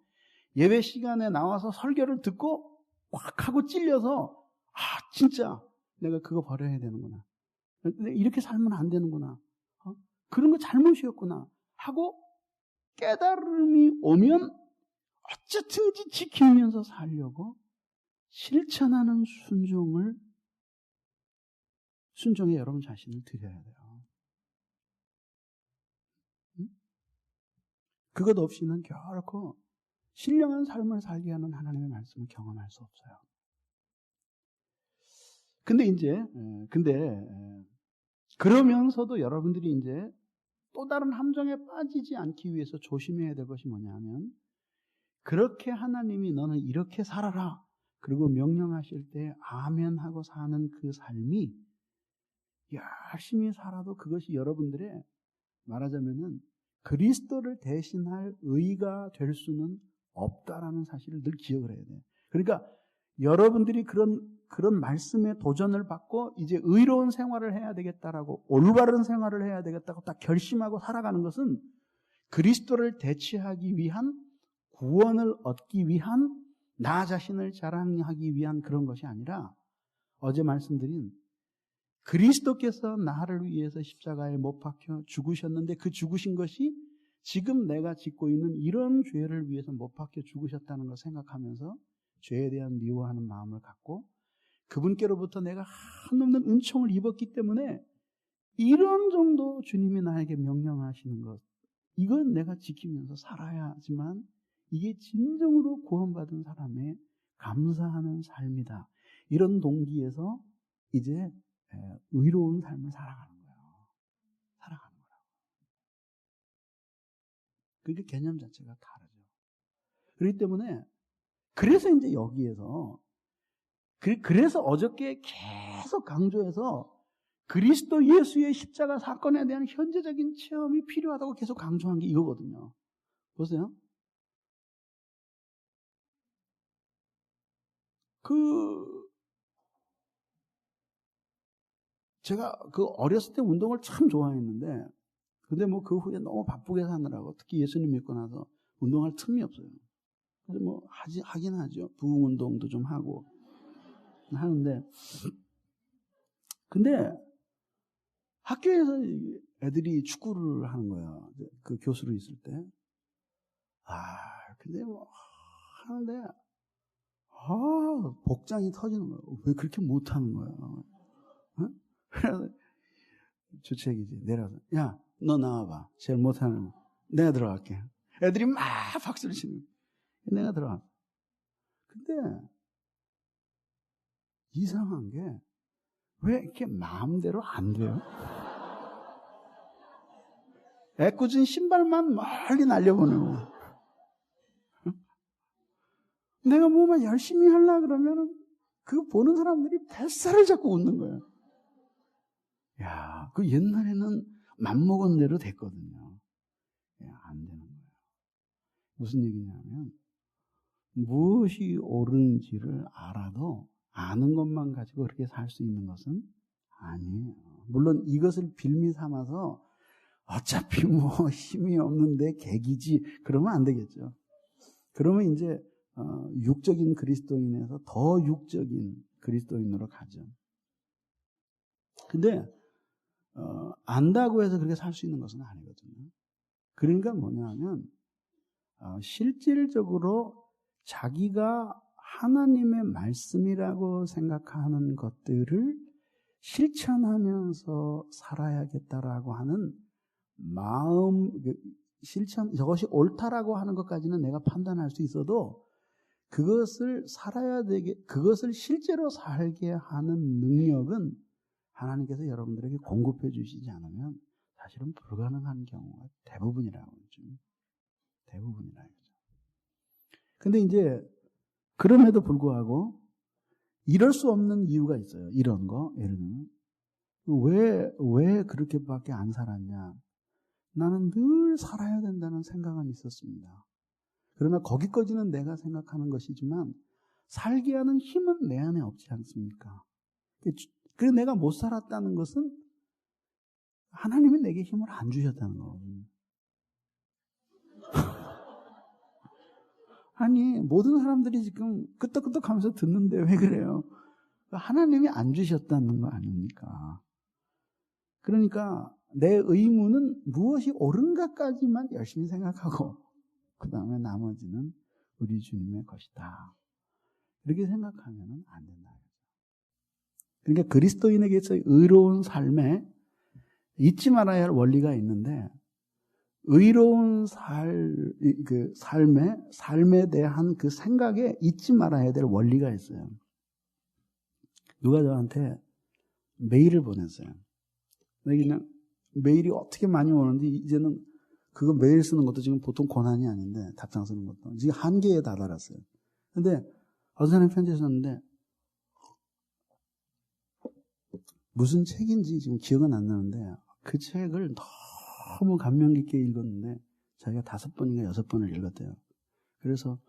예배 시간에 나와서 설교를 듣고 꽉 하고 찔려서, 아, 진짜 내가 그거 버려야 되는구나, 이렇게 살면 안 되는구나, 그런 거 잘못이었구나 하고 깨달음이 오면 어쨌든지 지키면서 살려고 실천하는 순종에 여러분 자신을 드려야 돼요. 그것 없이는 결코 신령한 삶을 살게 하는 하나님의 말씀을 경험할 수 없어요. 근데 그러면서도 여러분들이 이제 또 다른 함정에 빠지지 않기 위해서 조심해야 될 것이 뭐냐 하면, 그렇게 하나님이 너는 이렇게 살아라 그리고 명령하실 때 아멘 하고 사는 그 삶이 열심히 살아도 그것이 여러분들의, 말하자면은 그리스도를 대신할 의가 될 수는 없다라는 사실을 늘 기억을 해야 돼요. 그러니까 여러분들이 그런 말씀에 도전을 받고 이제 의로운 생활을 해야 되겠다라고, 올바른 생활을 해야 되겠다고 딱 결심하고 살아가는 것은 그리스도를 대체하기 위한, 구원을 얻기 위한, 나 자신을 자랑하기 위한 그런 것이 아니라, 어제 말씀드린 그리스도께서 나를 위해서 십자가에 못 박혀 죽으셨는데, 그 죽으신 것이 지금 내가 짓고 있는 이런 죄를 위해서 못 박혀 죽으셨다는 걸 생각하면서 죄에 대한 미워하는 마음을 갖고, 그분께로부터 내가 한없는 은총을 입었기 때문에 이런 정도 주님이 나에게 명령하시는 것, 이건 내가 지키면서 살아야 하지만 이게 진정으로 구원받은 사람의 감사하는 삶이다. 이런 동기에서 이제 의로운 삶을 살아가는 거예요. 살아가는 거라고. 그게 개념 자체가 다르죠. 그렇기 때문에 그래서 이제 여기에서 그래서 어저께 계속 강조해서 그리스도 예수의 십자가 사건에 대한 현재적인 체험이 필요하다고 계속 강조한 게 이거거든요. 보세요. 제가 어렸을 때 운동을 참 좋아했는데, 근데 뭐 그 후에 너무 바쁘게 사느라고, 특히 예수님 믿고 나서 운동할 틈이 없어요. 그래서 뭐 하긴 하죠. 부흥 운동도 좀 하고 하는데, 근데 학교에서 애들이 축구를 하는 거예요. 그 교수로 있을 때. 근데 뭐 하는데, 복장이 터지는 거예요. 왜 그렇게 못하는 거예요? 그래서 주책이지. 내려서, 야, 너 나와봐. 제일 못하는 거. 내가 들어갈게. 애들이 막 박수를 치는 거예요. 내가 들어가. 근데 이상한 게 왜 이렇게 마음대로 안 돼요? 애꿎은 신발만 멀리 날려보내고, 내가 뭐만 열심히 하려고 그러면 그 보는 사람들이 뱃살을 잡고 웃는 거예요. 야, 그 옛날에는 맘먹은 대로 됐거든요. 안 되는 거예요. 무슨 얘기냐면, 무엇이 옳은지를 알아도 아는 것만 가지고 그렇게 살 수 있는 것은 아니에요. 물론 이것을 빌미 삼아서 어차피 뭐 힘이 없는데 계기지, 그러면 안 되겠죠. 그러면 이제 육적인 그리스도인에서 더 육적인 그리스도인으로 가죠. 근데 안다고 해서 그렇게 살 수 있는 것은 아니거든요. 그러니까 뭐냐 하면, 실질적으로 자기가 하나님의 말씀이라고 생각하는 것들을 실천하면서 살아야겠다라고 하는 마음, 저것이 옳다라고 하는 것까지는 내가 판단할 수 있어도 그것을 살아야 되게, 그것을 실제로 살게 하는 능력은 하나님께서 여러분들에게 공급해 주시지 않으면 사실은 불가능한 경우가 대부분이라고 그러죠. 대부분이라고 그러죠. 근데 이제 그럼에도 불구하고 이럴 수 없는 이유가 있어요. 이런 거, 예를 들면 왜 그렇게밖에 안 살았냐? 나는 늘 살아야 된다는 생각은 있었습니다. 그러나 거기까지는 내가 생각하는 것이지만 살게 하는 힘은 내 안에 없지 않습니까? 그래서 내가 못 살았다는 것은 하나님이 내게 힘을 안 주셨다는 거거든요. 아니, 모든 사람들이 지금 끄떡끄떡 하면서 듣는데 왜 그래요? 하나님이 안 주셨다는 거 아닙니까? 그러니까 내 의무는 무엇이 옳은가까지만 열심히 생각하고 그 다음에 나머지는 우리 주님의 것이다. 이렇게 생각하면 안 된다. 그러니까 그리스도인에게서 의로운 삶에 잊지 말아야 할 원리가 있는데 의로운 삶에 대한 그 생각에 잊지 말아야 될 원리가 있어요. 누가 저한테 메일을 보냈어요. 그냥 메일이 어떻게 많이 오는데 이제는 그거 메일 쓰는 것도 지금 보통 고난이 아닌데 답장 쓰는 것도 지금 한계에 다다랐어요. 근데 어떤 사람이 편지 썼는데 무슨 책인지 지금 기억은 안 나는데 그 책을 너무 감명 깊게 읽었는데 자기가 5번인가 6번을 읽었대요. 그래서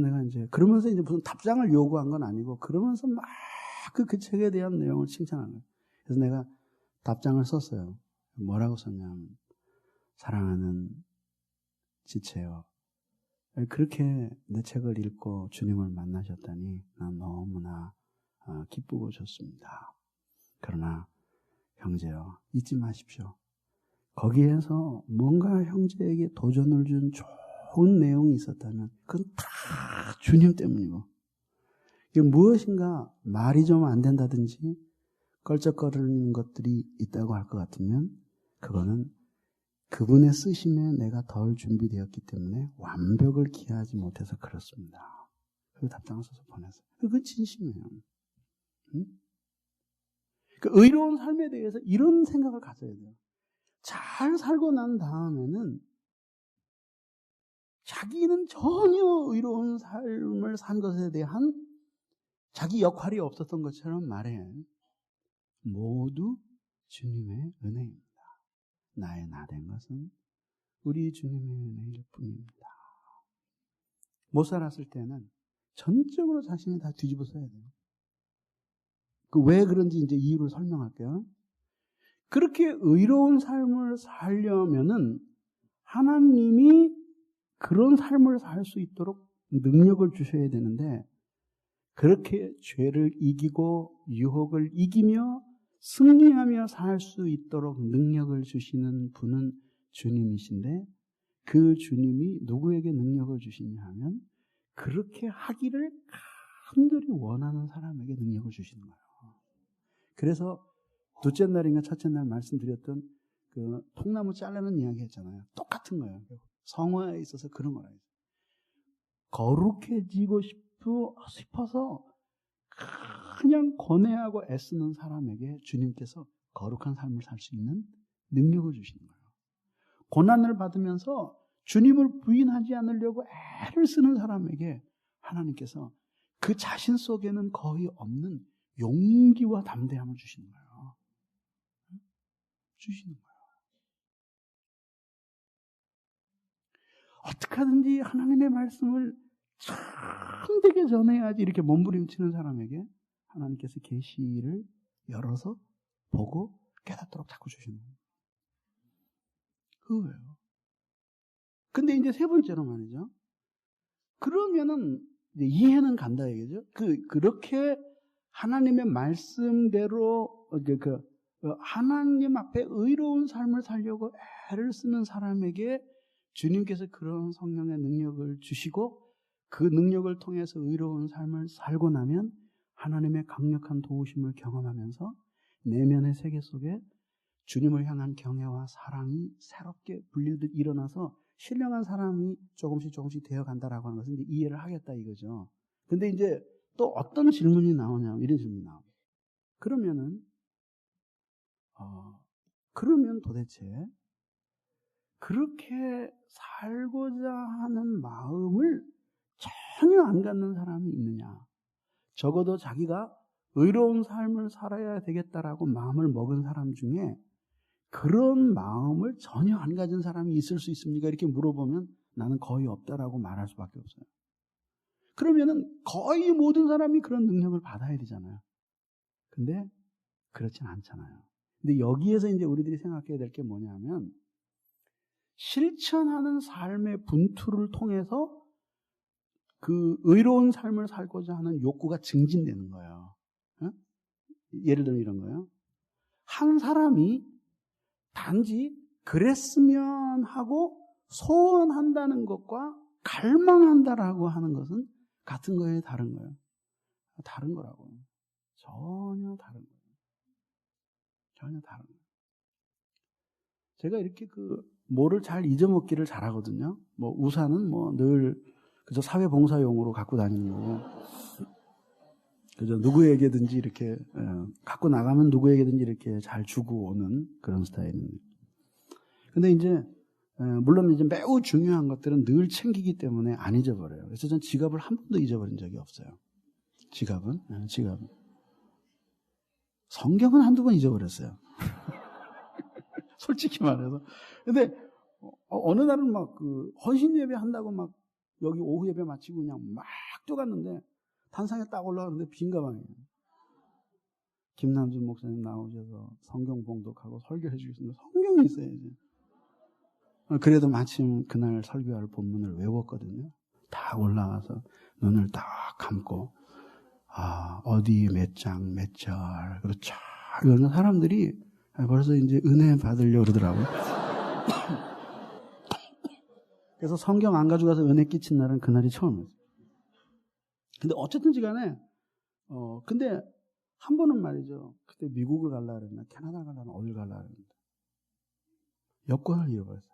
내가 이제 그러면서 이제 무슨 답장을 요구한 건 아니고 그러면서 막 그 책에 대한 내용을 칭찬한 거예요. 그래서 내가 답장을 썼어요. 뭐라고 썼냐면 사랑하는 지체요. 그렇게 내 책을 읽고 주님을 만나셨다니 난 너무나 기쁘고 좋습니다. 그러나 형제요, 잊지 마십시오. 거기에서 뭔가 형제에게 도전을 준 좋은 내용이 있었다면 그건 다 주님 때문이고 이게 무엇인가 말이 좀 안 된다든지 껄쩍거리는 것들이 있다고 할 것 같으면 그거는 그분의 쓰심에 내가 덜 준비되었기 때문에 완벽을 기하지 못해서 그렇습니다. 그 답장을 써서 보냈어요. 그건 진심이에요. 응? 그 의로운 삶에 대해서 이런 생각을 가져야 돼요. 잘 살고 난 다음에는 자기는 전혀 의로운 삶을 산 것에 대한 자기 역할이 없었던 것처럼 말해. 모두 주님의 은혜입니다. 나의 나 된 것은 우리 주님의 은혜일 뿐입니다. 못 살았을 때는 전적으로 자신이 다 뒤집어 써야 돼요. 그 왜 그런지 이제 이유를 설명할게요. 그렇게 의로운 삶을 살려면은 하나님이 그런 삶을 살 수 있도록 능력을 주셔야 되는데 그렇게 죄를 이기고 유혹을 이기며 승리하며 살 수 있도록 능력을 주시는 분은 주님이신데 그 주님이 누구에게 능력을 주시냐 하면 그렇게 하기를 간절히 원하는 사람에게 능력을 주시는 거예요. 그래서 둘째 날인가 첫째 날 말씀드렸던 그 통나무 자르는 이야기 했잖아요. 똑같은 거예요. 성화에 있어서 그런 거라요. 거룩해지고 싶어서 그냥 고뇌하고 애쓰는 사람에게 주님께서 거룩한 삶을 살 수 있는 능력을 주시는 거예요. 고난을 받으면서 주님을 부인하지 않으려고 애를 쓰는 사람에게 하나님께서 그 자신 속에는 거의 없는 용기와 담대함을 주시는 거예요. 주시는 거예요. 어떻게 하든지 하나님의 말씀을 참되게 전해야지 이렇게 몸부림치는 사람에게 하나님께서 계시를 열어서 보고 깨닫도록 자꾸 주시는 거예요. 그거예요. 근데 이제 세 번째로 말이죠. 그러면은 이제 이해는 간다 얘기죠. 그렇게 하나님의 말씀대로 하나님 앞에 의로운 삶을 살려고 애를 쓰는 사람에게 주님께서 그런 성령의 능력을 주시고 그 능력을 통해서 의로운 삶을 살고 나면 하나님의 강력한 도우심을 경험하면서 내면의 세계 속에 주님을 향한 경외와 사랑이 새롭게 불릴듯 일어나서 신령한 사람이 조금씩 되어간다라고 하는 것은 이제 이해를 하겠다 이거죠. 근데 이제 또 어떤 질문이 나오냐, 이런 질문이 나옵니다. 그러면 도대체 그렇게 살고자 하는 마음을 전혀 안 갖는 사람이 있느냐? 적어도 자기가 의로운 삶을 살아야 되겠다라고 마음을 먹은 사람 중에 그런 마음을 전혀 안 가진 사람이 있을 수 있습니까? 이렇게 물어보면 나는 거의 없다라고 말할 수밖에 없어요. 그러면은 거의 모든 사람이 그런 능력을 받아야 되잖아요. 근데 그렇진 않잖아요. 근데 여기에서 이제 우리들이 생각해야 될 게 뭐냐면 실천하는 삶의 분투를 통해서 그 의로운 삶을 살고자 하는 욕구가 증진되는 거예요. 예를 들면 이런 거예요. 한 사람이 단지 그랬으면 하고 소원한다는 것과 갈망한다라고 하는 것은 같은 거예요, 다른 거예요? 다른 거라고요. 전혀 다른 거예요. 전혀 다른 거예요. 제가 이렇게 뭐를 잘 잊어먹기를 잘하거든요. 뭐 우산은 뭐 늘 그저 사회봉사용으로 갖고 다니는 거고, 그저 누구에게든지 이렇게 갖고 나가면 누구에게든지 이렇게 잘 주고 오는 그런 스타일입니다. 근데 이제 물론 이제 매우 중요한 것들은 늘 챙기기 때문에 안 잊어버려요. 그래서 전 지갑을 한 번도 잊어버린 적이 없어요. 지갑은. 성경은 한두 번 잊어버렸어요. 솔직히 말해서. 근데 어느 날은 막 헌신 예배 한다고 막 여기 오후 예배 마치고 그냥 막 뛰어갔는데 단상에 딱 올라가는데 빈 가방이에요. 김남준 목사님 나오셔서 성경 봉독하고 설교해 주셨습니다. 성경이 있어야지. 그래도 마침 그날 설교할 본문을 외웠거든요. 다 올라가서 눈을 딱 감고 어디 몇 장 몇 절 그렇죠. 이런 사람들이 벌써 이제 은혜 받으려고 그러더라고요. 그래서 성경 안 가져가서 은혜 끼친 날은 그날이 처음이었어요. 근데 어쨌든지 간에 근데 한 번은 말이죠. 그때 미국을 갈라 그랬나 캐나다 갈라 그랬나 어딜 갈라 그랬는데 여권을 잃어버렸어요.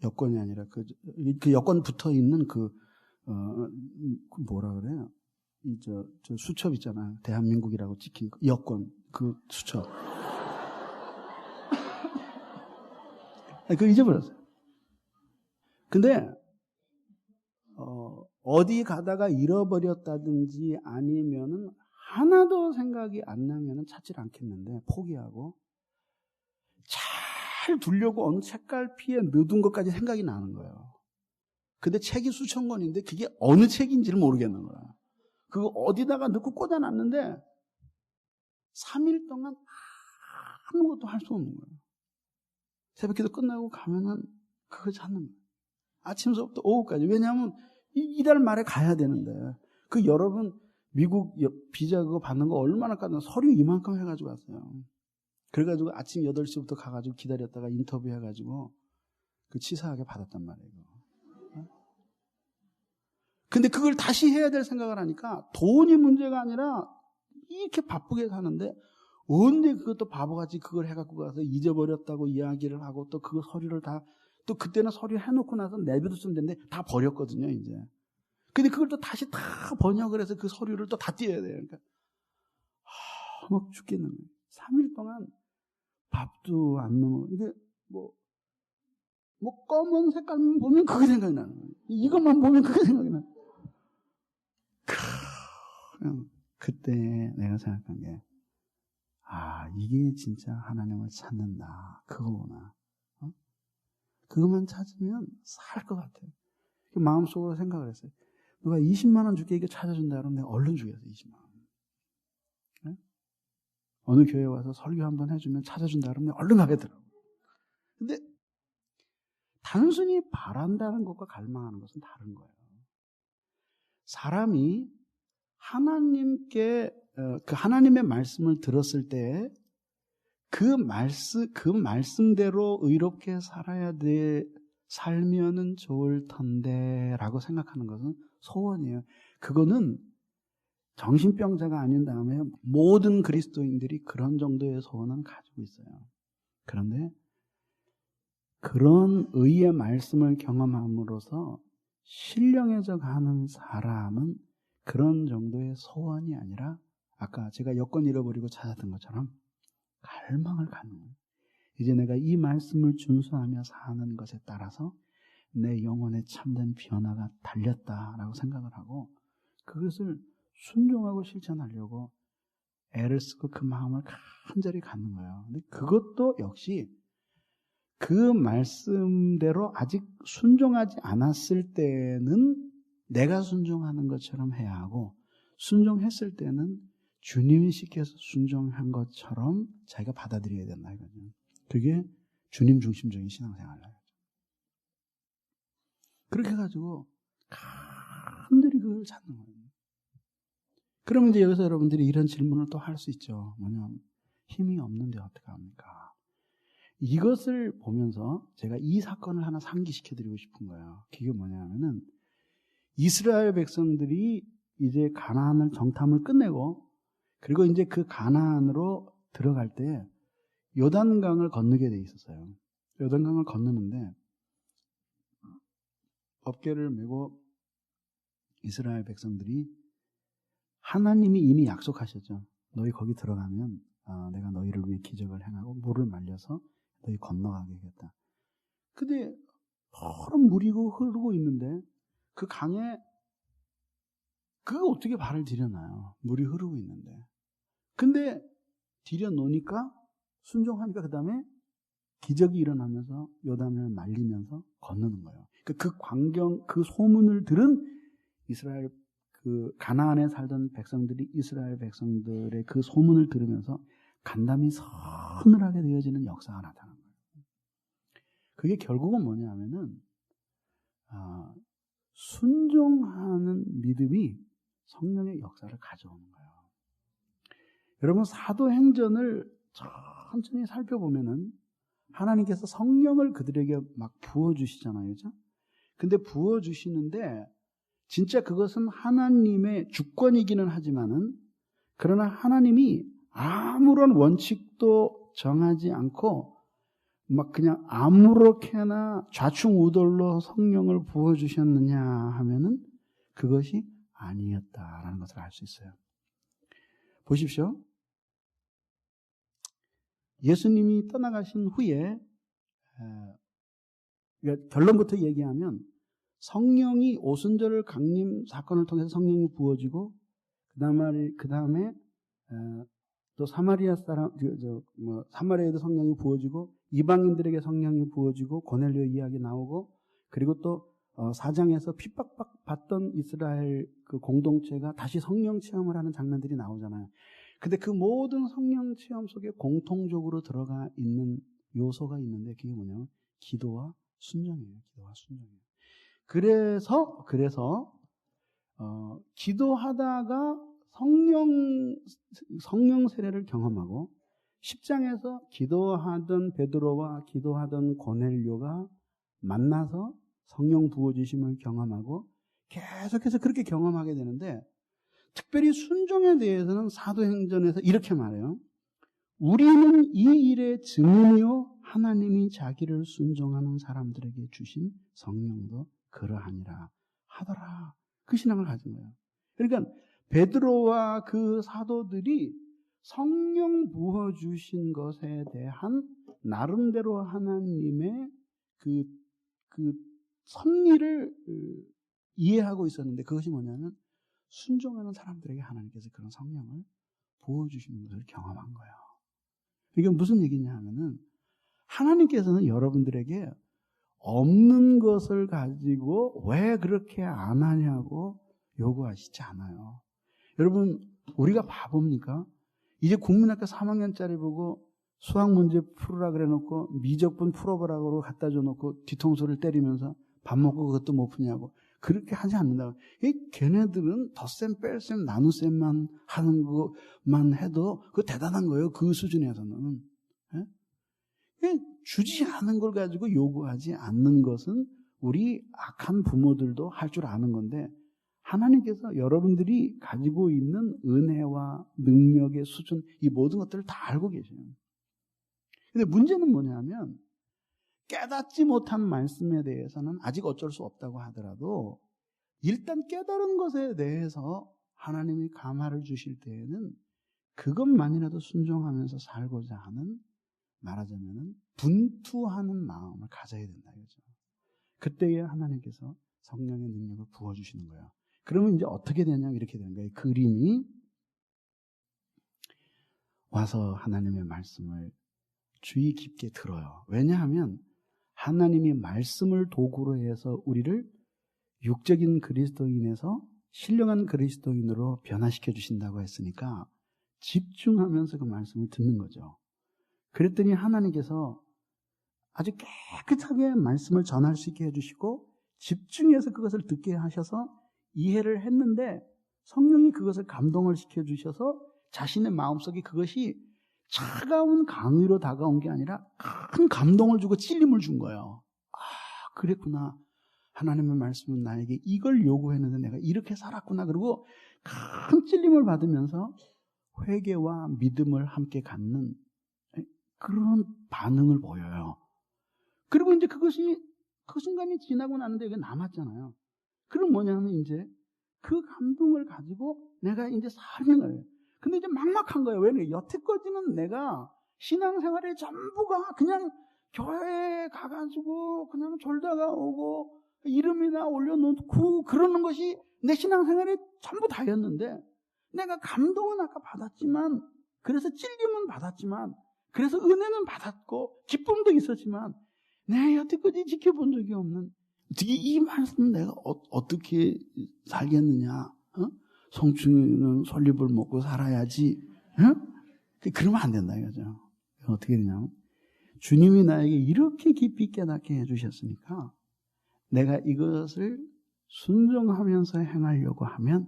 여권이 아니라 그 여권 붙어 있는 뭐라 그래요? 저 수첩 있잖아요. 대한민국이라고 찍힌 여권 그 수첩. 그걸 잊어버렸어요. 근데 어디 가다가 잃어버렸다든지 아니면은 하나도 생각이 안 나면은 찾질 않겠는데 포기하고 잘 두려고 어느 책갈피에 넣어둔 것까지 생각이 나는 거예요. 근데 책이 수천 권인데 그게 어느 책인지를 모르겠는 거야. 그거 어디다가 넣고 꽂아놨는데 3일 동안 아무것도 할 수 없는 거예요. 새벽기도 끝나고 가면은 그거 찾는 거예요. 아침서부터 오후까지. 왜냐하면 이달 말에 가야 되는데 여러분 미국 비자 그거 받는 거 얼마나 까나 서류 이만큼 해가지고 왔어요. 그래가지고 아침 8시부터 가가지고 기다렸다가 인터뷰 해가지고 치사하게 받았단 말이에요. 근데 그걸 다시 해야 될 생각을 하니까 돈이 문제가 아니라 이렇게 바쁘게 사는데 언제 그것도 바보같이 그걸 해갖고 가서 잊어버렸다고 이야기를 하고 또 그 서류를 또 그때는 서류 해놓고 나서 내비뒀으면 되는데 다 버렸거든요, 이제. 근데 그걸 또 다시 다 번역을 해서 그 서류를 또 다 띄어야 돼요. 그러니까, 막 죽겠는 거예요. 3일 동안 밥도 안 먹어. 이게 뭐 검은 색깔만 보면 그게 생각이 나는 거예요. 이것만 보면 그게 생각이 나는 거예요. 그때 내가 생각한 게, 이게 진짜 하나님을 찾는다. 그거구나. 그것만 찾으면 살 것 같아요. 마음속으로 생각을 했어요. 누가 20만 원 줄게 이거 찾아준다 그러면 내가 얼른 주겠어, 20만 원. 네? 어느 교회 와서 설교 한번 해주면 찾아준다 그러면 내가 얼른 가겠더라고. 근데 단순히 바란다는 것과 갈망하는 것은 다른 거예요. 사람이 하나님께 그 하나님의 말씀을 들었을 때 그 말씀대로 의롭게 살면은 좋을 텐데 라고 생각하는 것은 소원이에요. 그거는 정신병자가 아닌 다음에 모든 그리스도인들이 그런 정도의 소원은 가지고 있어요. 그런데 그런 의의 말씀을 경험함으로써 신령해져 가는 사람은 그런 정도의 소원이 아니라 아까 제가 여권 잃어버리고 찾았던 것처럼 갈망을 갖는 거예요. 이제 내가 이 말씀을 준수하며 사는 것에 따라서 내 영혼에 참된 변화가 달렸다라고 생각을 하고 그것을 순종하고 실천하려고 애를 쓰고 그 마음을 간절히 갖는 거예요. 근데 그것도 역시 그 말씀대로 아직 순종하지 않았을 때는 내가 순종하는 것처럼 해야 하고 순종했을 때는 주님이 시켜서 순종한 것처럼 자기가 받아들여야 된다 이거죠. 그게 주님 중심적인 신앙생활이에요. 그렇게 해가지고 간절히 그걸 찾는 거예요. 그러면 이제 여기서 여러분들이 이런 질문을 또 할 수 있죠. 뭐냐면 힘이 없는데 어떡합니까? 이것을 보면서 제가 이 사건을 하나 상기시켜드리고 싶은 거예요. 그게 뭐냐면은 이스라엘 백성들이 이제 가나안을 정탐을 끝내고 그리고 이제 그 가나안으로 들어갈 때 요단강을 건너게 돼 있었어요. 요단강을 건너는데 어깨를 메고 이스라엘 백성들이 하나님이 이미 약속하셨죠. 너희 거기 들어가면 내가 너희를 위해 기적을 행하고 물을 말려서 너희 건너가게 하겠다. 근데 푸른 물이 흐르고 있는데 그 강에 그거 어떻게 발을 들여놔요? 물이 흐르고 있는데. 근데 들여놓으니까 순종하니까 그 다음에 기적이 일어나면서 요단을 말리면서 건너는 거예요. 그 광경, 그 소문을 들은 이스라엘 그 가나안에 살던 백성들이 이스라엘 백성들의 그 소문을 들으면서 간담이 서늘하게 되어지는 역사가 나타난 거예요. 그게 결국은 뭐냐면은 순종하는 믿음이 성령의 역사를 가져오는 거예요. 여러분 사도행전을 천천히 살펴보면은 하나님께서 성령을 그들에게 막 부어주시잖아요. 그죠? 근데 부어주시는데 진짜 그것은 하나님의 주권이기는 하지만은 그러나 하나님이 아무런 원칙도 정하지 않고 막 그냥 아무렇게나 좌충우돌로 성령을 부어주셨느냐 하면은 그것이 아니었다라는 것을 알 수 있어요. 보십시오. 예수님이 떠나가신 후에 결론부터 얘기하면 성령이 오순절 강림 사건을 통해서 성령이 부어지고 그 다음에 또 사마리아 사람 사마리아에도 성령이 부어지고 이방인들에게 성령이 부어지고 고넬료 이야기 나오고 그리고 또 사장에서 핍박받던 이스라엘 그 공동체가 다시 성령 체험을 하는 장면들이 나오잖아요. 근데 그 모든 성령 체험 속에 공통적으로 들어가 있는 요소가 있는데 그게 뭐냐면 기도와 순종이에요. 기도와 순종이에요. 그래서 기도하다가 성령 세례를 경험하고 10장에서 기도하던 베드로와 기도하던 고넬료가 만나서 성령 부어주심을 경험하고 계속해서 그렇게 경험하게 되는데 특별히 순종에 대해서는 사도행전에서 이렇게 말해요. 우리는 이 일의 증인이요 하나님이 자기를 순종하는 사람들에게 주신 성령도 그러하니라 하더라. 그 신앙을 가진 거예요. 그러니까 베드로와 그 사도들이 성령 부어주신 것에 대한 나름대로 하나님의 그 섭리를 이해하고 있었는데 그것이 뭐냐면 순종하는 사람들에게 하나님께서 그런 성령을 부어주시는 것을 경험한 거예요. 이게 무슨 얘기냐 하면은 하나님께서는 여러분들에게 없는 것을 가지고 왜 그렇게 안 하냐고 요구하시지 않아요. 여러분 우리가 바보입니까? 이제 국민학교 3학년짜리 보고 수학 문제 풀으라 그래 놓고 미적분 풀어보라고 갖다 줘 놓고 뒤통수를 때리면서 밥 먹고 그것도 못 푸냐고 그렇게 하지 않는다고. 걔네들은 덧셈 뺄셈 나눗셈만 하는 것만 해도 그거 대단한 거예요. 그 수준에서는. 주지 않은 걸 가지고 요구하지 않는 것은 우리 악한 부모들도 할 줄 아는 건데 하나님께서 여러분들이 가지고 있는 은혜와 능력의 수준, 이 모든 것들을 다 알고 계세요. 근데 문제는 뭐냐면 깨닫지 못한 말씀에 대해서는 아직 어쩔 수 없다고 하더라도 일단 깨달은 것에 대해서 하나님이 감화를 주실 때에는 그것만이라도 순종하면서 살고자 하는, 말하자면 분투하는 마음을 가져야 된다 이거죠. 그때에 하나님께서 성령의 능력을 부어주시는 거예요. 그러면 이제 어떻게 되냐, 이렇게 되는 거예요. 그림이 와서 하나님의 말씀을 주의 깊게 들어요. 왜냐하면 하나님이 말씀을 도구로 해서 우리를 육적인 그리스도인에서 신령한 그리스도인으로 변화시켜 주신다고 했으니까 집중하면서 그 말씀을 듣는 거죠. 그랬더니 하나님께서 아주 깨끗하게 말씀을 전할 수 있게 해주시고 집중해서 그것을 듣게 하셔서 이해를 했는데 성령이 그것을 감동을 시켜주셔서 자신의 마음속에 그것이 차가운 강의로 다가온 게 아니라 큰 감동을 주고 찔림을 준 거예요. 아, 그랬구나. 하나님의 말씀은 나에게 이걸 요구했는데 내가 이렇게 살았구나. 그리고 큰 찔림을 받으면서 회개와 믿음을 함께 갖는 그런 반응을 보여요. 그리고 이제 그것이 그 순간이 지나고 나는데 이게 남았잖아요. 그럼 뭐냐면 이제 그 감동을 가지고 내가 이제 사는 거예요. 근데 이제 막막한 거예요. 왜? 여태까지는 내가 신앙생활의 전부가 그냥 교회에 가가지고 그냥 졸다가 오고 이름이나 올려놓고 그러는 것이 내 신앙생활의 전부 다였는데 내가 감동은 아까 받았지만, 그래서 찔림은 받았지만, 그래서 은혜는 받았고 기쁨도 있었지만 내가 여태까지 지켜본 적이 없는 이 말씀 내가 어떻게 살겠느냐? 성충이는 솔잎을 먹고 살아야지. 그러면 안 된다 이거죠. 어떻게 되냐면 주님이 나에게 이렇게 깊이 깨닫게 해주셨으니까 내가 이것을 순종하면서 행하려고 하면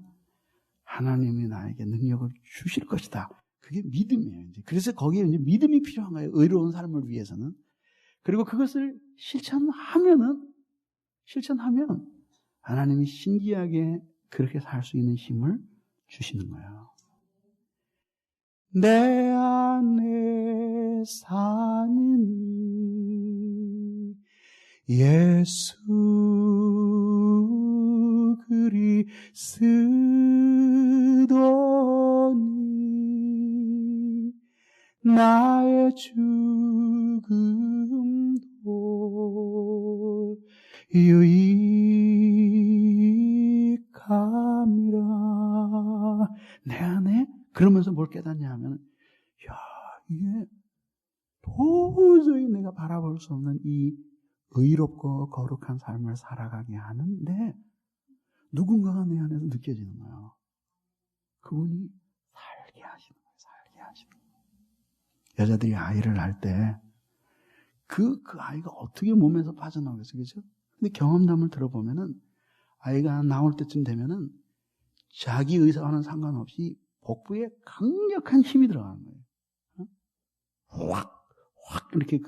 하나님이 나에게 능력을 주실 것이다. 그게 믿음이에요. 이제. 그래서 거기에 이제 믿음이 필요한 거예요. 의로운 삶을 위해서는. 그리고 그것을 실천하면 하나님이 신기하게 그렇게 살 수 있는 힘을 주시는 거예요. 내 안에 사는 이 예수 그리스도니 나의 죽음도 유익함이라. 내 안에 그러면서 뭘 깨닫냐 하면, 야, 이게 도저히 내가 바라볼 수 없는 이 의롭고 거룩한 삶을 살아가게 하는데 누군가가 내 안에서 느껴지는 거예요. 그분이 살게 하시는 거예요. 살게 하시는 거예요. 여자들이 아이를 낳을 때 그 아이가 어떻게 몸에서 빠져나오겠어요? 그죠? 근데 경험담을 들어보면은 아이가 나올 때쯤 되면은 자기 의사와는 상관없이 복부에 강력한 힘이 들어가는 거예요. 확 이렇게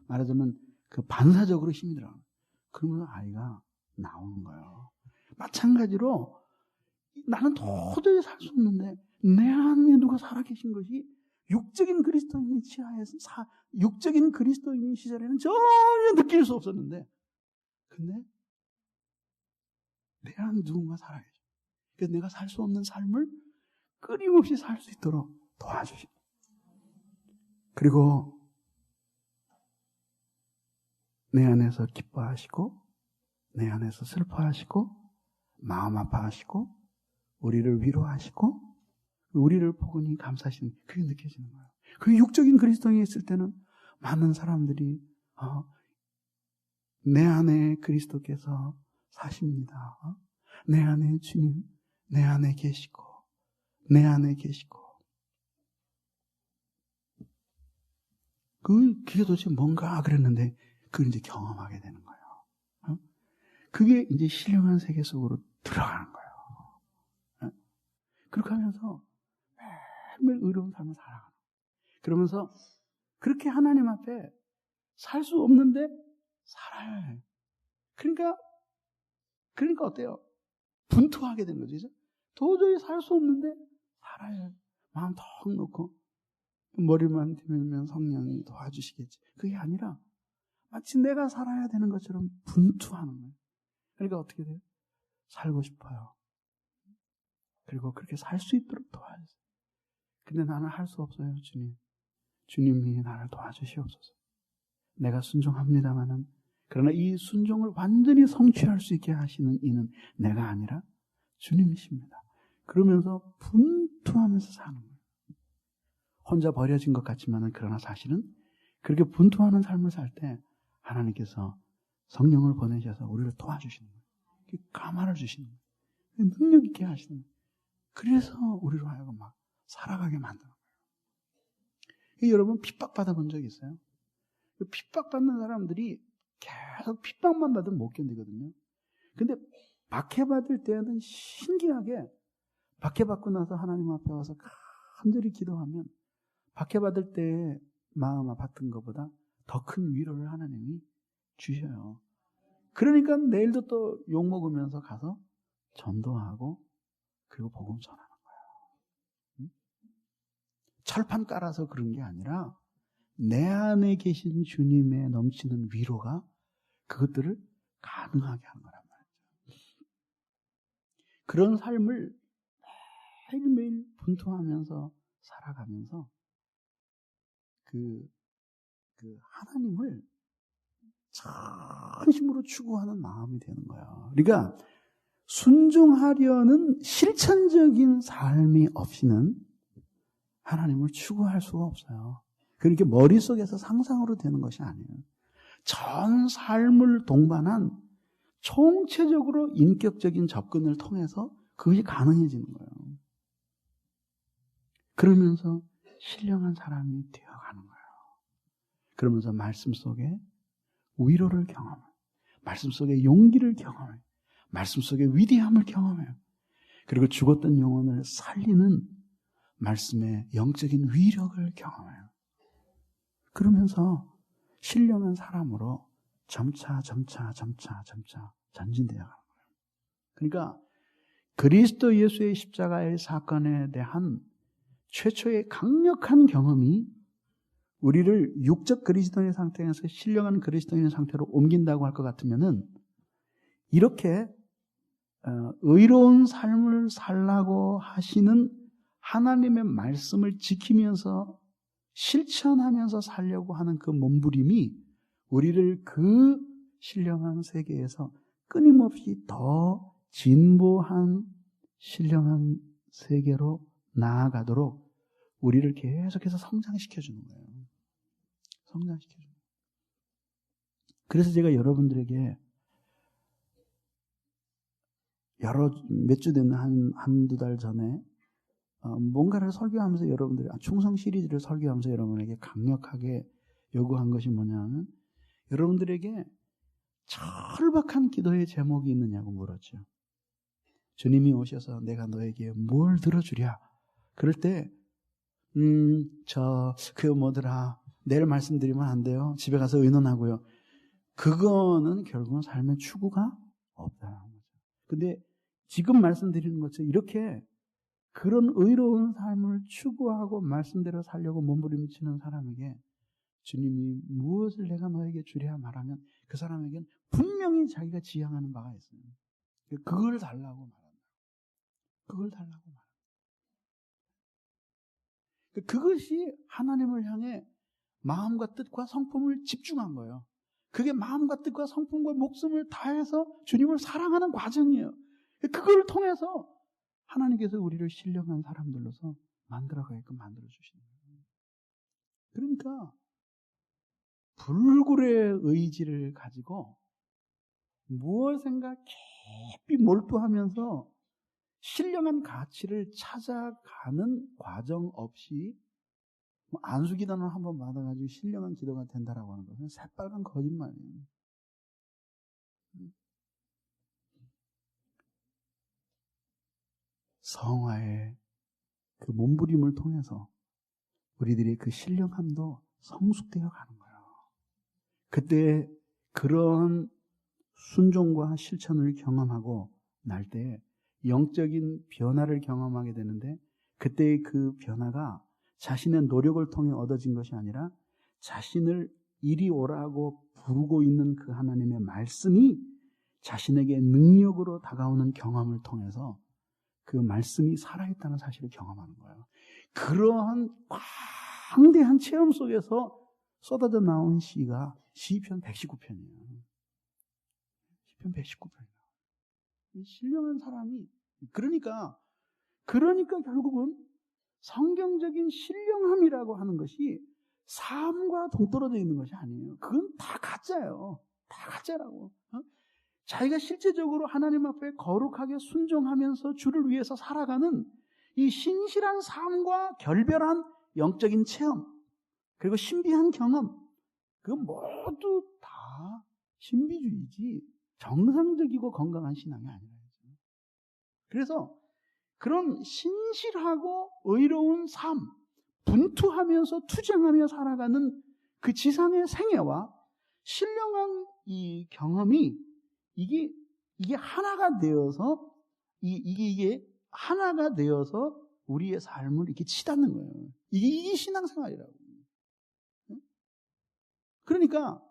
말하자면 반사적으로 힘이 들어가는 거예요. 그러면 아이가 나오는 거예요. 마찬가지로 나는 도저히 살 수 없는데 내 안에 누가 살아계신 것이 육적인 그리스도인의 치하에서 육적인 그리스도인의 시절에는 전혀 느낄 수 없었는데, 근데 내 안에 누군가 살아계셔. 그래서 내가 살 수 없는 삶을 끊임없이 살 수 있도록 도와주시고, 그리고 내 안에서 기뻐하시고 내 안에서 슬퍼하시고 마음 아파하시고 우리를 위로하시고 우리를 포근히 감싸시는, 그게 느껴지는 거예요. 그 육적인 그리스도인이 있을 때는 많은 사람들이 내 안에 그리스도께서 사십니다. 내 안에 주님, 내 안에 계시고 내 안에 계시고, 그게 도대체 뭔가 그랬는데 그걸 이제 경험하게 되는 거예요. 그게 이제 신령한 세계 속으로 들어가는 거예요. 그렇게 하면서 매일 의로운 삶을 살아가는 거예요. 그러면서 그렇게 하나님 앞에 살 수 없는데 살아요. 그러니까 어때요? 분투하게 되는 거죠. 도저히 살 수 없는데 살아야 마음 턱 놓고 머리만 들면 성령이 도와주시겠지. 그게 아니라 마치 내가 살아야 되는 것처럼 분투하는 거예요. 그러니까 어떻게 돼요? 살고 싶어요. 그리고 그렇게 살 수 있도록 도와주세요. 근데 나는 할 수 없어요, 주님. 주님이 나를 도와주시옵소서. 내가 순종합니다마는 그러나 이 순종을 완전히 성취할 수 있게 하시는 이는 내가 아니라 주님이십니다. 그러면서 분투하면서 사는 거예요. 혼자 버려진 것 같지만은 그러나 사실은 그렇게 분투하는 삶을 살 때 하나님께서 성령을 보내셔서 우리를 도와주시는 거예요. 감화를 주시는 거예요. 능력 있게 하시는 거예요. 그래서 우리로 하여금 막 살아가게 만드는 거예요. 여러분 핍박받아 본 적 있어요? 핍박받는 사람들이 계속 핍박만 받으면 못 견디거든요. 근데 박해받을 때는 신기하게 박해받고 나서 하나님 앞에 와서 간절히 기도하면 박해받을 때 마음 아팠던 것보다 더 큰 위로를 하나님이 주셔요. 그러니까 내일도 또 욕먹으면서 가서 전도하고 그리고 복음 전하는 거예요. 철판 깔아서 그런 게 아니라 내 안에 계신 주님의 넘치는 위로가 그것들을 가능하게 하는 거란 말이죠. 그런 삶을 매일매일 분투하면서 살아가면서 그 하나님을 전심으로 추구하는 마음이 되는 거예요. 그러니까 순종하려는 실천적인 삶이 없이는 하나님을 추구할 수가 없어요. 그렇게 머릿속에서 상상으로 되는 것이 아니에요. 전 삶을 동반한 총체적으로 인격적인 접근을 통해서 그것이 가능해지는 거예요. 그러면서 신령한 사람이 되어가는 거예요. 그러면서 말씀 속에 위로를 경험해요. 말씀 속에 용기를 경험해요. 말씀 속에 위대함을 경험해요. 그리고 죽었던 영혼을 살리는 말씀의 영적인 위력을 경험해요. 그러면서 신령한 사람으로 점차 전진되어 가는 거예요. 그러니까 그리스도 예수의 십자가의 사건에 대한 최초의 강력한 경험이 우리를 육적 그리스도인의 상태에서 신령한 그리스도인의 상태로 옮긴다고 할 것 같으면은 이렇게 의로운 삶을 살라고 하시는 하나님의 말씀을 지키면서 실천하면서 살려고 하는 그 몸부림이 우리를 그 신령한 세계에서 끊임없이 더 진보한 신령한 세계로 나아가도록 우리를 계속해서 성장시켜주는 거예요. 성장시켜주는 거예요. 그래서 제가 여러분들에게 몇 주 된 한두 달 전에 뭔가를 설교하면서 여러분들이 충성 시리즈를 설교하면서 여러분에게 강력하게 요구한 것이 뭐냐면 여러분들에게 철박한 기도의 제목이 있느냐고 물었죠. 주님이 오셔서 내가 너에게 뭘 들어주랴. 그럴 때 그 뭐더라 내일 말씀드리면 안 돼요. 집에 가서 의논하고요. 그거는 결국은 삶의 추구가 없다는 거죠. 근데 지금 말씀드리는 것처럼 이렇게 그런 의로운 삶을 추구하고 말씀대로 살려고 몸부림치는 사람에게 주님이 무엇을 내가 너에게 주랴 말하면 그 사람에게는 분명히 자기가 지향하는 바가 있어요. 그걸 달라고 말한다. 그걸 달라고 말한다. 그것이 하나님을 향해 마음과 뜻과 성품을 집중한 거예요. 그게 마음과 뜻과 성품과 목숨을 다해서 주님을 사랑하는 과정이에요. 그걸 통해서 하나님께서 우리를 신령한 사람들로서 만들어가게끔 만들어주시는 거예요. 그러니까 불굴의 의지를 가지고 무엇인가 깊이 몰두하면서 신령한 가치를 찾아가는 과정 없이 안수기도는 한번 받아가지고 신령한 기도가 된다라고 하는 것은 새빨간 거짓말이에요. 성화의 그 몸부림을 통해서 우리들의 그 신령함도 성숙되어 가는 거예요. 그때 그런 순종과 실천을 경험하고 날 때 영적인 변화를 경험하게 되는데 그때의 그 변화가 자신의 노력을 통해 얻어진 것이 아니라 자신을 이리 오라고 부르고 있는 그 하나님의 말씀이 자신에게 능력으로 다가오는 경험을 통해서 그 말씀이 살아있다는 사실을 경험하는 거예요. 그러한 광대한 체험 속에서 쏟아져 나온 시가 시편 119편이에요. 시편 119편이에요. 신령한 사람이 그러니까 결국은 성경적인 신령함이라고 하는 것이 삶과 동떨어져 있는 것이 아니에요. 그건 다 가짜예요. 다 가짜라고. 자기가 실제적으로 하나님 앞에 거룩하게 순종하면서 주를 위해서 살아가는 이 신실한 삶과 결별한 영적인 체험, 그리고 신비한 경험, 그건 모두 다 신비주의지 정상적이고 건강한 신앙이 아니에요. 그래서 그런 신실하고 의로운 삶, 분투하면서 투쟁하며 살아가는 그 지상의 생애와 신령한 이 경험이 이게 하나가 되어서 이게 하나가 되어서 우리의 삶을 이렇게 치닫는 거예요. 이게 신앙생활이라고. 그러니까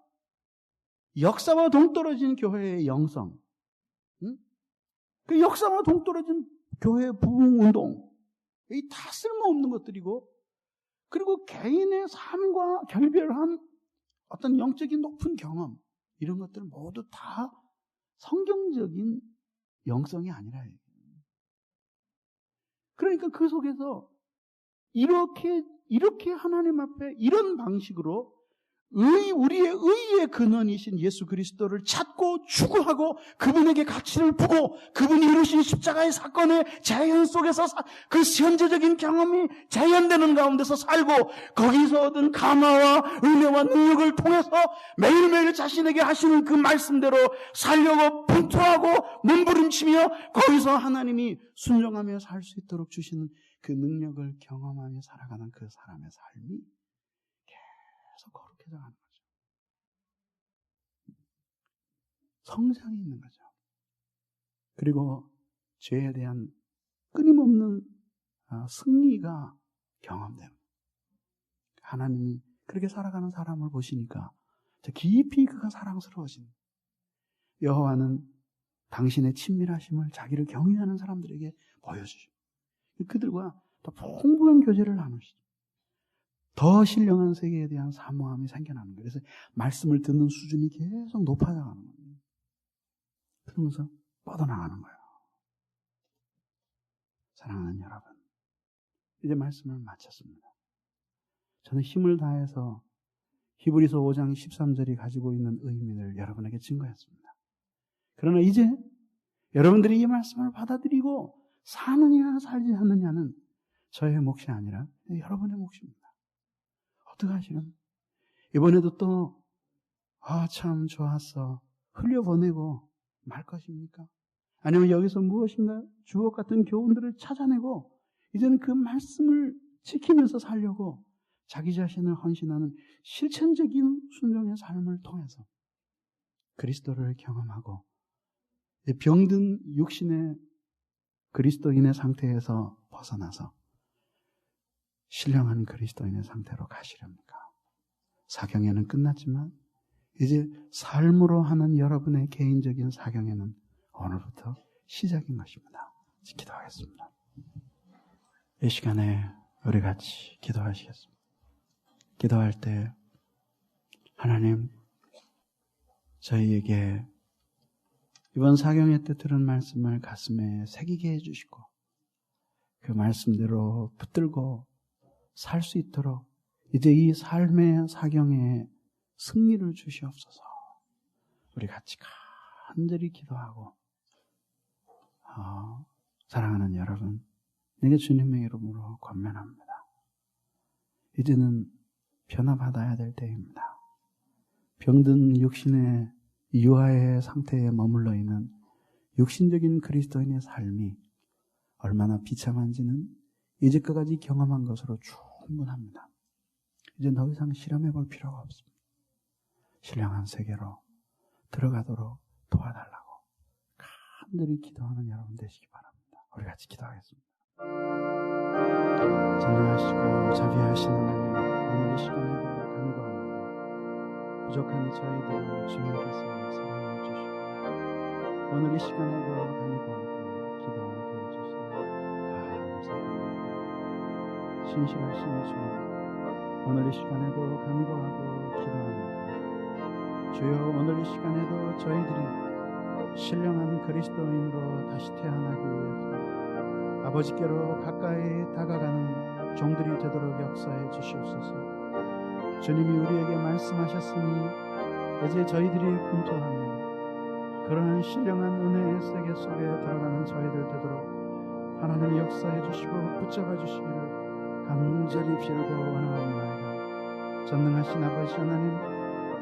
역사와 동떨어진 교회의 영성, 그 역사와 동떨어진 교회 부흥운동, 이 다 쓸모없는 것들이고, 그리고 개인의 삶과 결별한 어떤 영적인 높은 경험, 이런 것들 모두 다 성경적인 영성이 아니라. 그러니까 그 속에서 이렇게 하나님 앞에 이런 방식으로 우리의 의의 근원이신 예수 그리스도를 찾고 추구하고 그분에게 가치를 두고 그분이 이루신 십자가의 사건의 자연 속에서 그 현재적인 경험이 자연되는 가운데서 살고 거기서 얻은 감화와 은혜와 능력을 통해서 매일매일 자신에게 하시는 그 말씀대로 살려고 분투하고 몸부림치며 거기서 하나님이 순종하며 살 수 있도록 주시는 그 능력을 경험하며 살아가는 그 사람의 삶이 계속 거룩해져 가는 거죠. 성장이 있는 거죠. 그리고 죄에 대한 끊임없는 승리가 경험돼요. 하나님이 그렇게 살아가는 사람을 보시니까 깊이 그가 사랑스러워진 여호와는 당신의 친밀하심을 자기를 경외하는 사람들에게 보여주시고 그들과 더 풍부한 교제를 나누시죠. 더 신령한 세계에 대한 사모함이 생겨나는 거예요. 그래서 말씀을 듣는 수준이 계속 높아져가는 거예요. 그러면서 뻗어나가는 거예요. 사랑하는 여러분, 이제 말씀을 마쳤습니다. 저는 힘을 다해서 히브리서 5장 13절이 가지고 있는 의미를 여러분에게 증거했습니다. 그러나 이제 여러분들이 이 말씀을 받아들이고 사느냐 살지 않느냐는 저의 몫이 아니라 여러분의 몫입니다. 어떻게 하시는? 이번에도 또 참 좋았어 흘려보내고 말 것입니까? 아니면 여기서 무엇인가 주옥 같은 교훈들을 찾아내고 이제는 그 말씀을 지키면서 살려고 자기 자신을 헌신하는 실천적인 순종의 삶을 통해서 그리스도를 경험하고 병든 육신의 그리스도인의 상태에서 벗어나서 신령한 그리스도인의 상태로 가시렵니까? 사경에는 끝났지만 이제 삶으로 하는 여러분의 개인적인 사경에는 오늘부터 시작인 것입니다. 기도하겠습니다. 이 시간에 우리 같이 기도하시겠습니다. 기도할 때 하나님 저희에게 이번 사경회 때 들은 말씀을 가슴에 새기게 해주시고 그 말씀대로 붙들고 살 수 있도록 이제 이 삶의 사경에 승리를 주시옵소서. 우리 같이 간절히 기도하고 사랑하는 여러분, 내게 주님의 이름으로 권면합니다. 이제는 변화받아야 될 때입니다. 병든 육신의 유아의 상태에 머물러 있는 육신적인 그리스도인의 삶이 얼마나 비참한지는 이제까지 경험한 것으로 충분합니다. 이제 더 이상 실험해 볼 필요가 없습니다. 신령한 세계로 들어가도록 도와달라고 간절히 기도하는 여러분 되시기 바랍니다. 우리 같이 기도하겠습니다. 전능하시고 자비하신 하나님, 오늘 이 시간에도 간구합니다. 부족한 저희들 주님께서 사랑해 주시고 오늘 이 시간에도 간구하고 기도하게 해주시니 감사합니다. 신실하신 주님, 오늘 이 시간에도 간구하고 기도합니다. 주여, 오늘 이 시간에도 저희들이 신령한 그리스도인으로 다시 태어나기 위해서 아버지께로 가까이 다가가는 종들이 되도록 역사해 주시옵소서. 주님이 우리에게 말씀하셨으니 이제 저희들이 분투하면 그러한 신령한 은혜의 세계 속에 들어가는 저희들 되도록 하나님이 역사해 주시고 붙잡아 주시기를 간절히 빌고 원하옵나이다. 전능하신 아버지 하나님,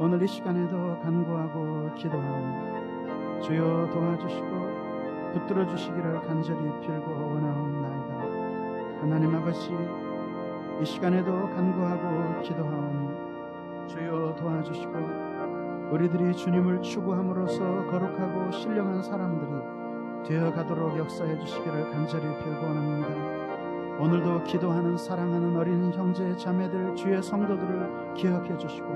오늘 이 시간에도 간구하고 기도하옵니다. 주여 도와주시고 붙들어 주시기를 간절히 빌고 원하옵나이다. 하나님 아버지, 이 시간에도 간구하고 기도하오니 주여 도와주시고 우리들이 주님을 추구함으로써 거룩하고 신령한 사람들이 되어가도록 역사해 주시기를 간절히 빌고 원합니다. 오늘도 기도하는 사랑하는 어린 형제 자매들, 주의 성도들을 기억해 주시고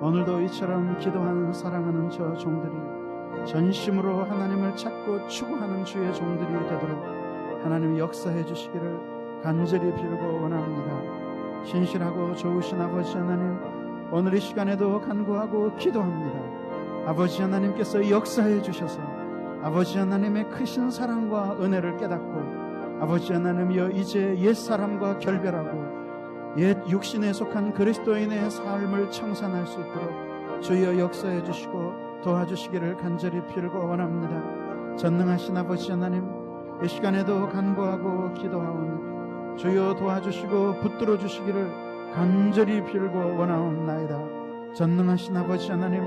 오늘도 이처럼 기도하는 사랑하는 저 종들이 전심으로 하나님을 찾고 추구하는 주의 종들이 되도록 하나님이 역사해 주시기를 간절히 빌고 원합니다. 신실하고 좋으신 아버지 하나님, 오늘 이 시간에도 간구하고 기도합니다. 아버지 하나님께서 역사해 주셔서 아버지 하나님의 크신 사랑과 은혜를 깨닫고 아버지 하나님이여 이제 옛사람과 결별하고 옛 육신에 속한 그리스도인의 삶을 청산할 수 있도록 주여 역사해 주시고 도와주시기를 간절히 빌고 원합니다. 전능하신 아버지 하나님, 이 시간에도 간구하고 기도하오니 주여 도와주시고 붙들어 주시기를 간절히 빌고 원하옵나이다. 전능하신 아버지 하나님,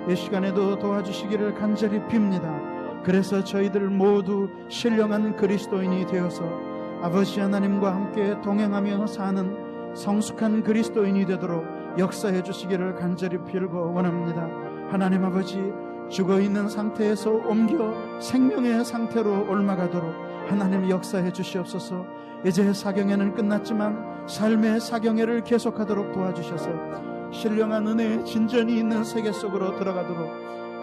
이 시간에도 도와주시기를 간절히 빕니다. 그래서 저희들 모두 신령한 그리스도인이 되어서 아버지 하나님과 함께 동행하며 사는 성숙한 그리스도인이 되도록 역사해 주시기를 간절히 빌고 원합니다. 하나님 아버지, 죽어있는 상태에서 옮겨 생명의 상태로 옮아가도록 하나님 역사해 주시옵소서. 이제 사경회는 끝났지만 삶의 사경회를 계속하도록 도와주셔서 신령한 은혜의 진전이 있는 세계 속으로 들어가도록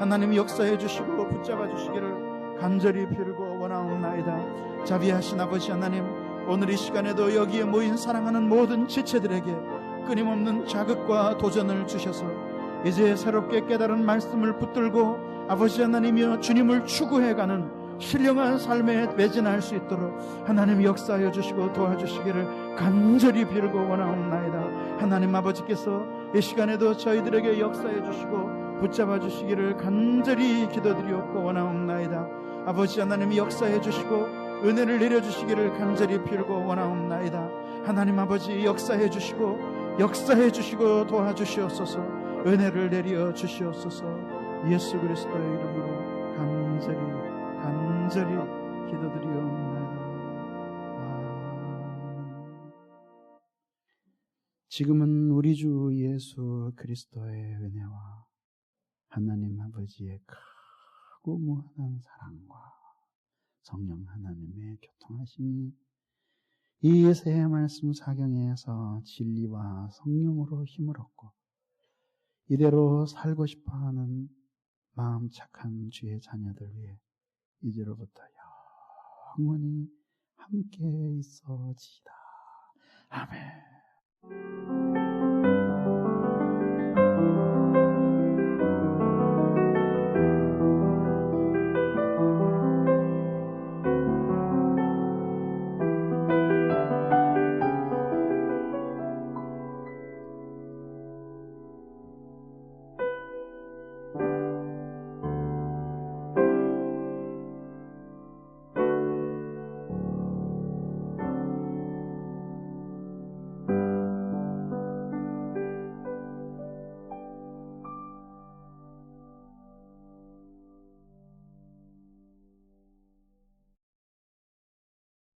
하나님 역사해 주시고 붙잡아 주시기를 간절히 빌고 원하옵나이다. 자비하신 아버지 하나님, 오늘 이 시간에도 여기에 모인 사랑하는 모든 지체들에게 끊임없는 자극과 도전을 주셔서 이제 새롭게 깨달은 말씀을 붙들고 아버지 하나님이여 주님을 추구해가는 신령한 삶에 매진할 수 있도록 하나님 역사하여 주시고 도와주시기를 간절히 빌고 원하옵나이다. 하나님 아버지께서 이 시간에도 저희들에게 역사해 주시고 붙잡아 주시기를 간절히 기도드리옵고 원하옵나이다. 아버지 하나님이 역사해 주시고 은혜를 내려주시기를 간절히 빌고 원하옵나이다. 하나님 아버지 역사해 주시고 도와주시옵소서. 은혜를 내려 주시옵소서. 예수 그리스도의 이름으로 간절히 기도드리옵나이다. 아멘. 지금은 우리 주 예수 그리스도의 은혜와 하나님 아버지의 크고 무한한 사랑과 성령 하나님의 교통하심이 이 새 말씀 사경에서 진리와 성령으로 힘을 얻고 이대로 살고 싶어하는 마음 착한 주의 자녀들 위해 이제로부터 영원히 함께 있어지다. 아멘.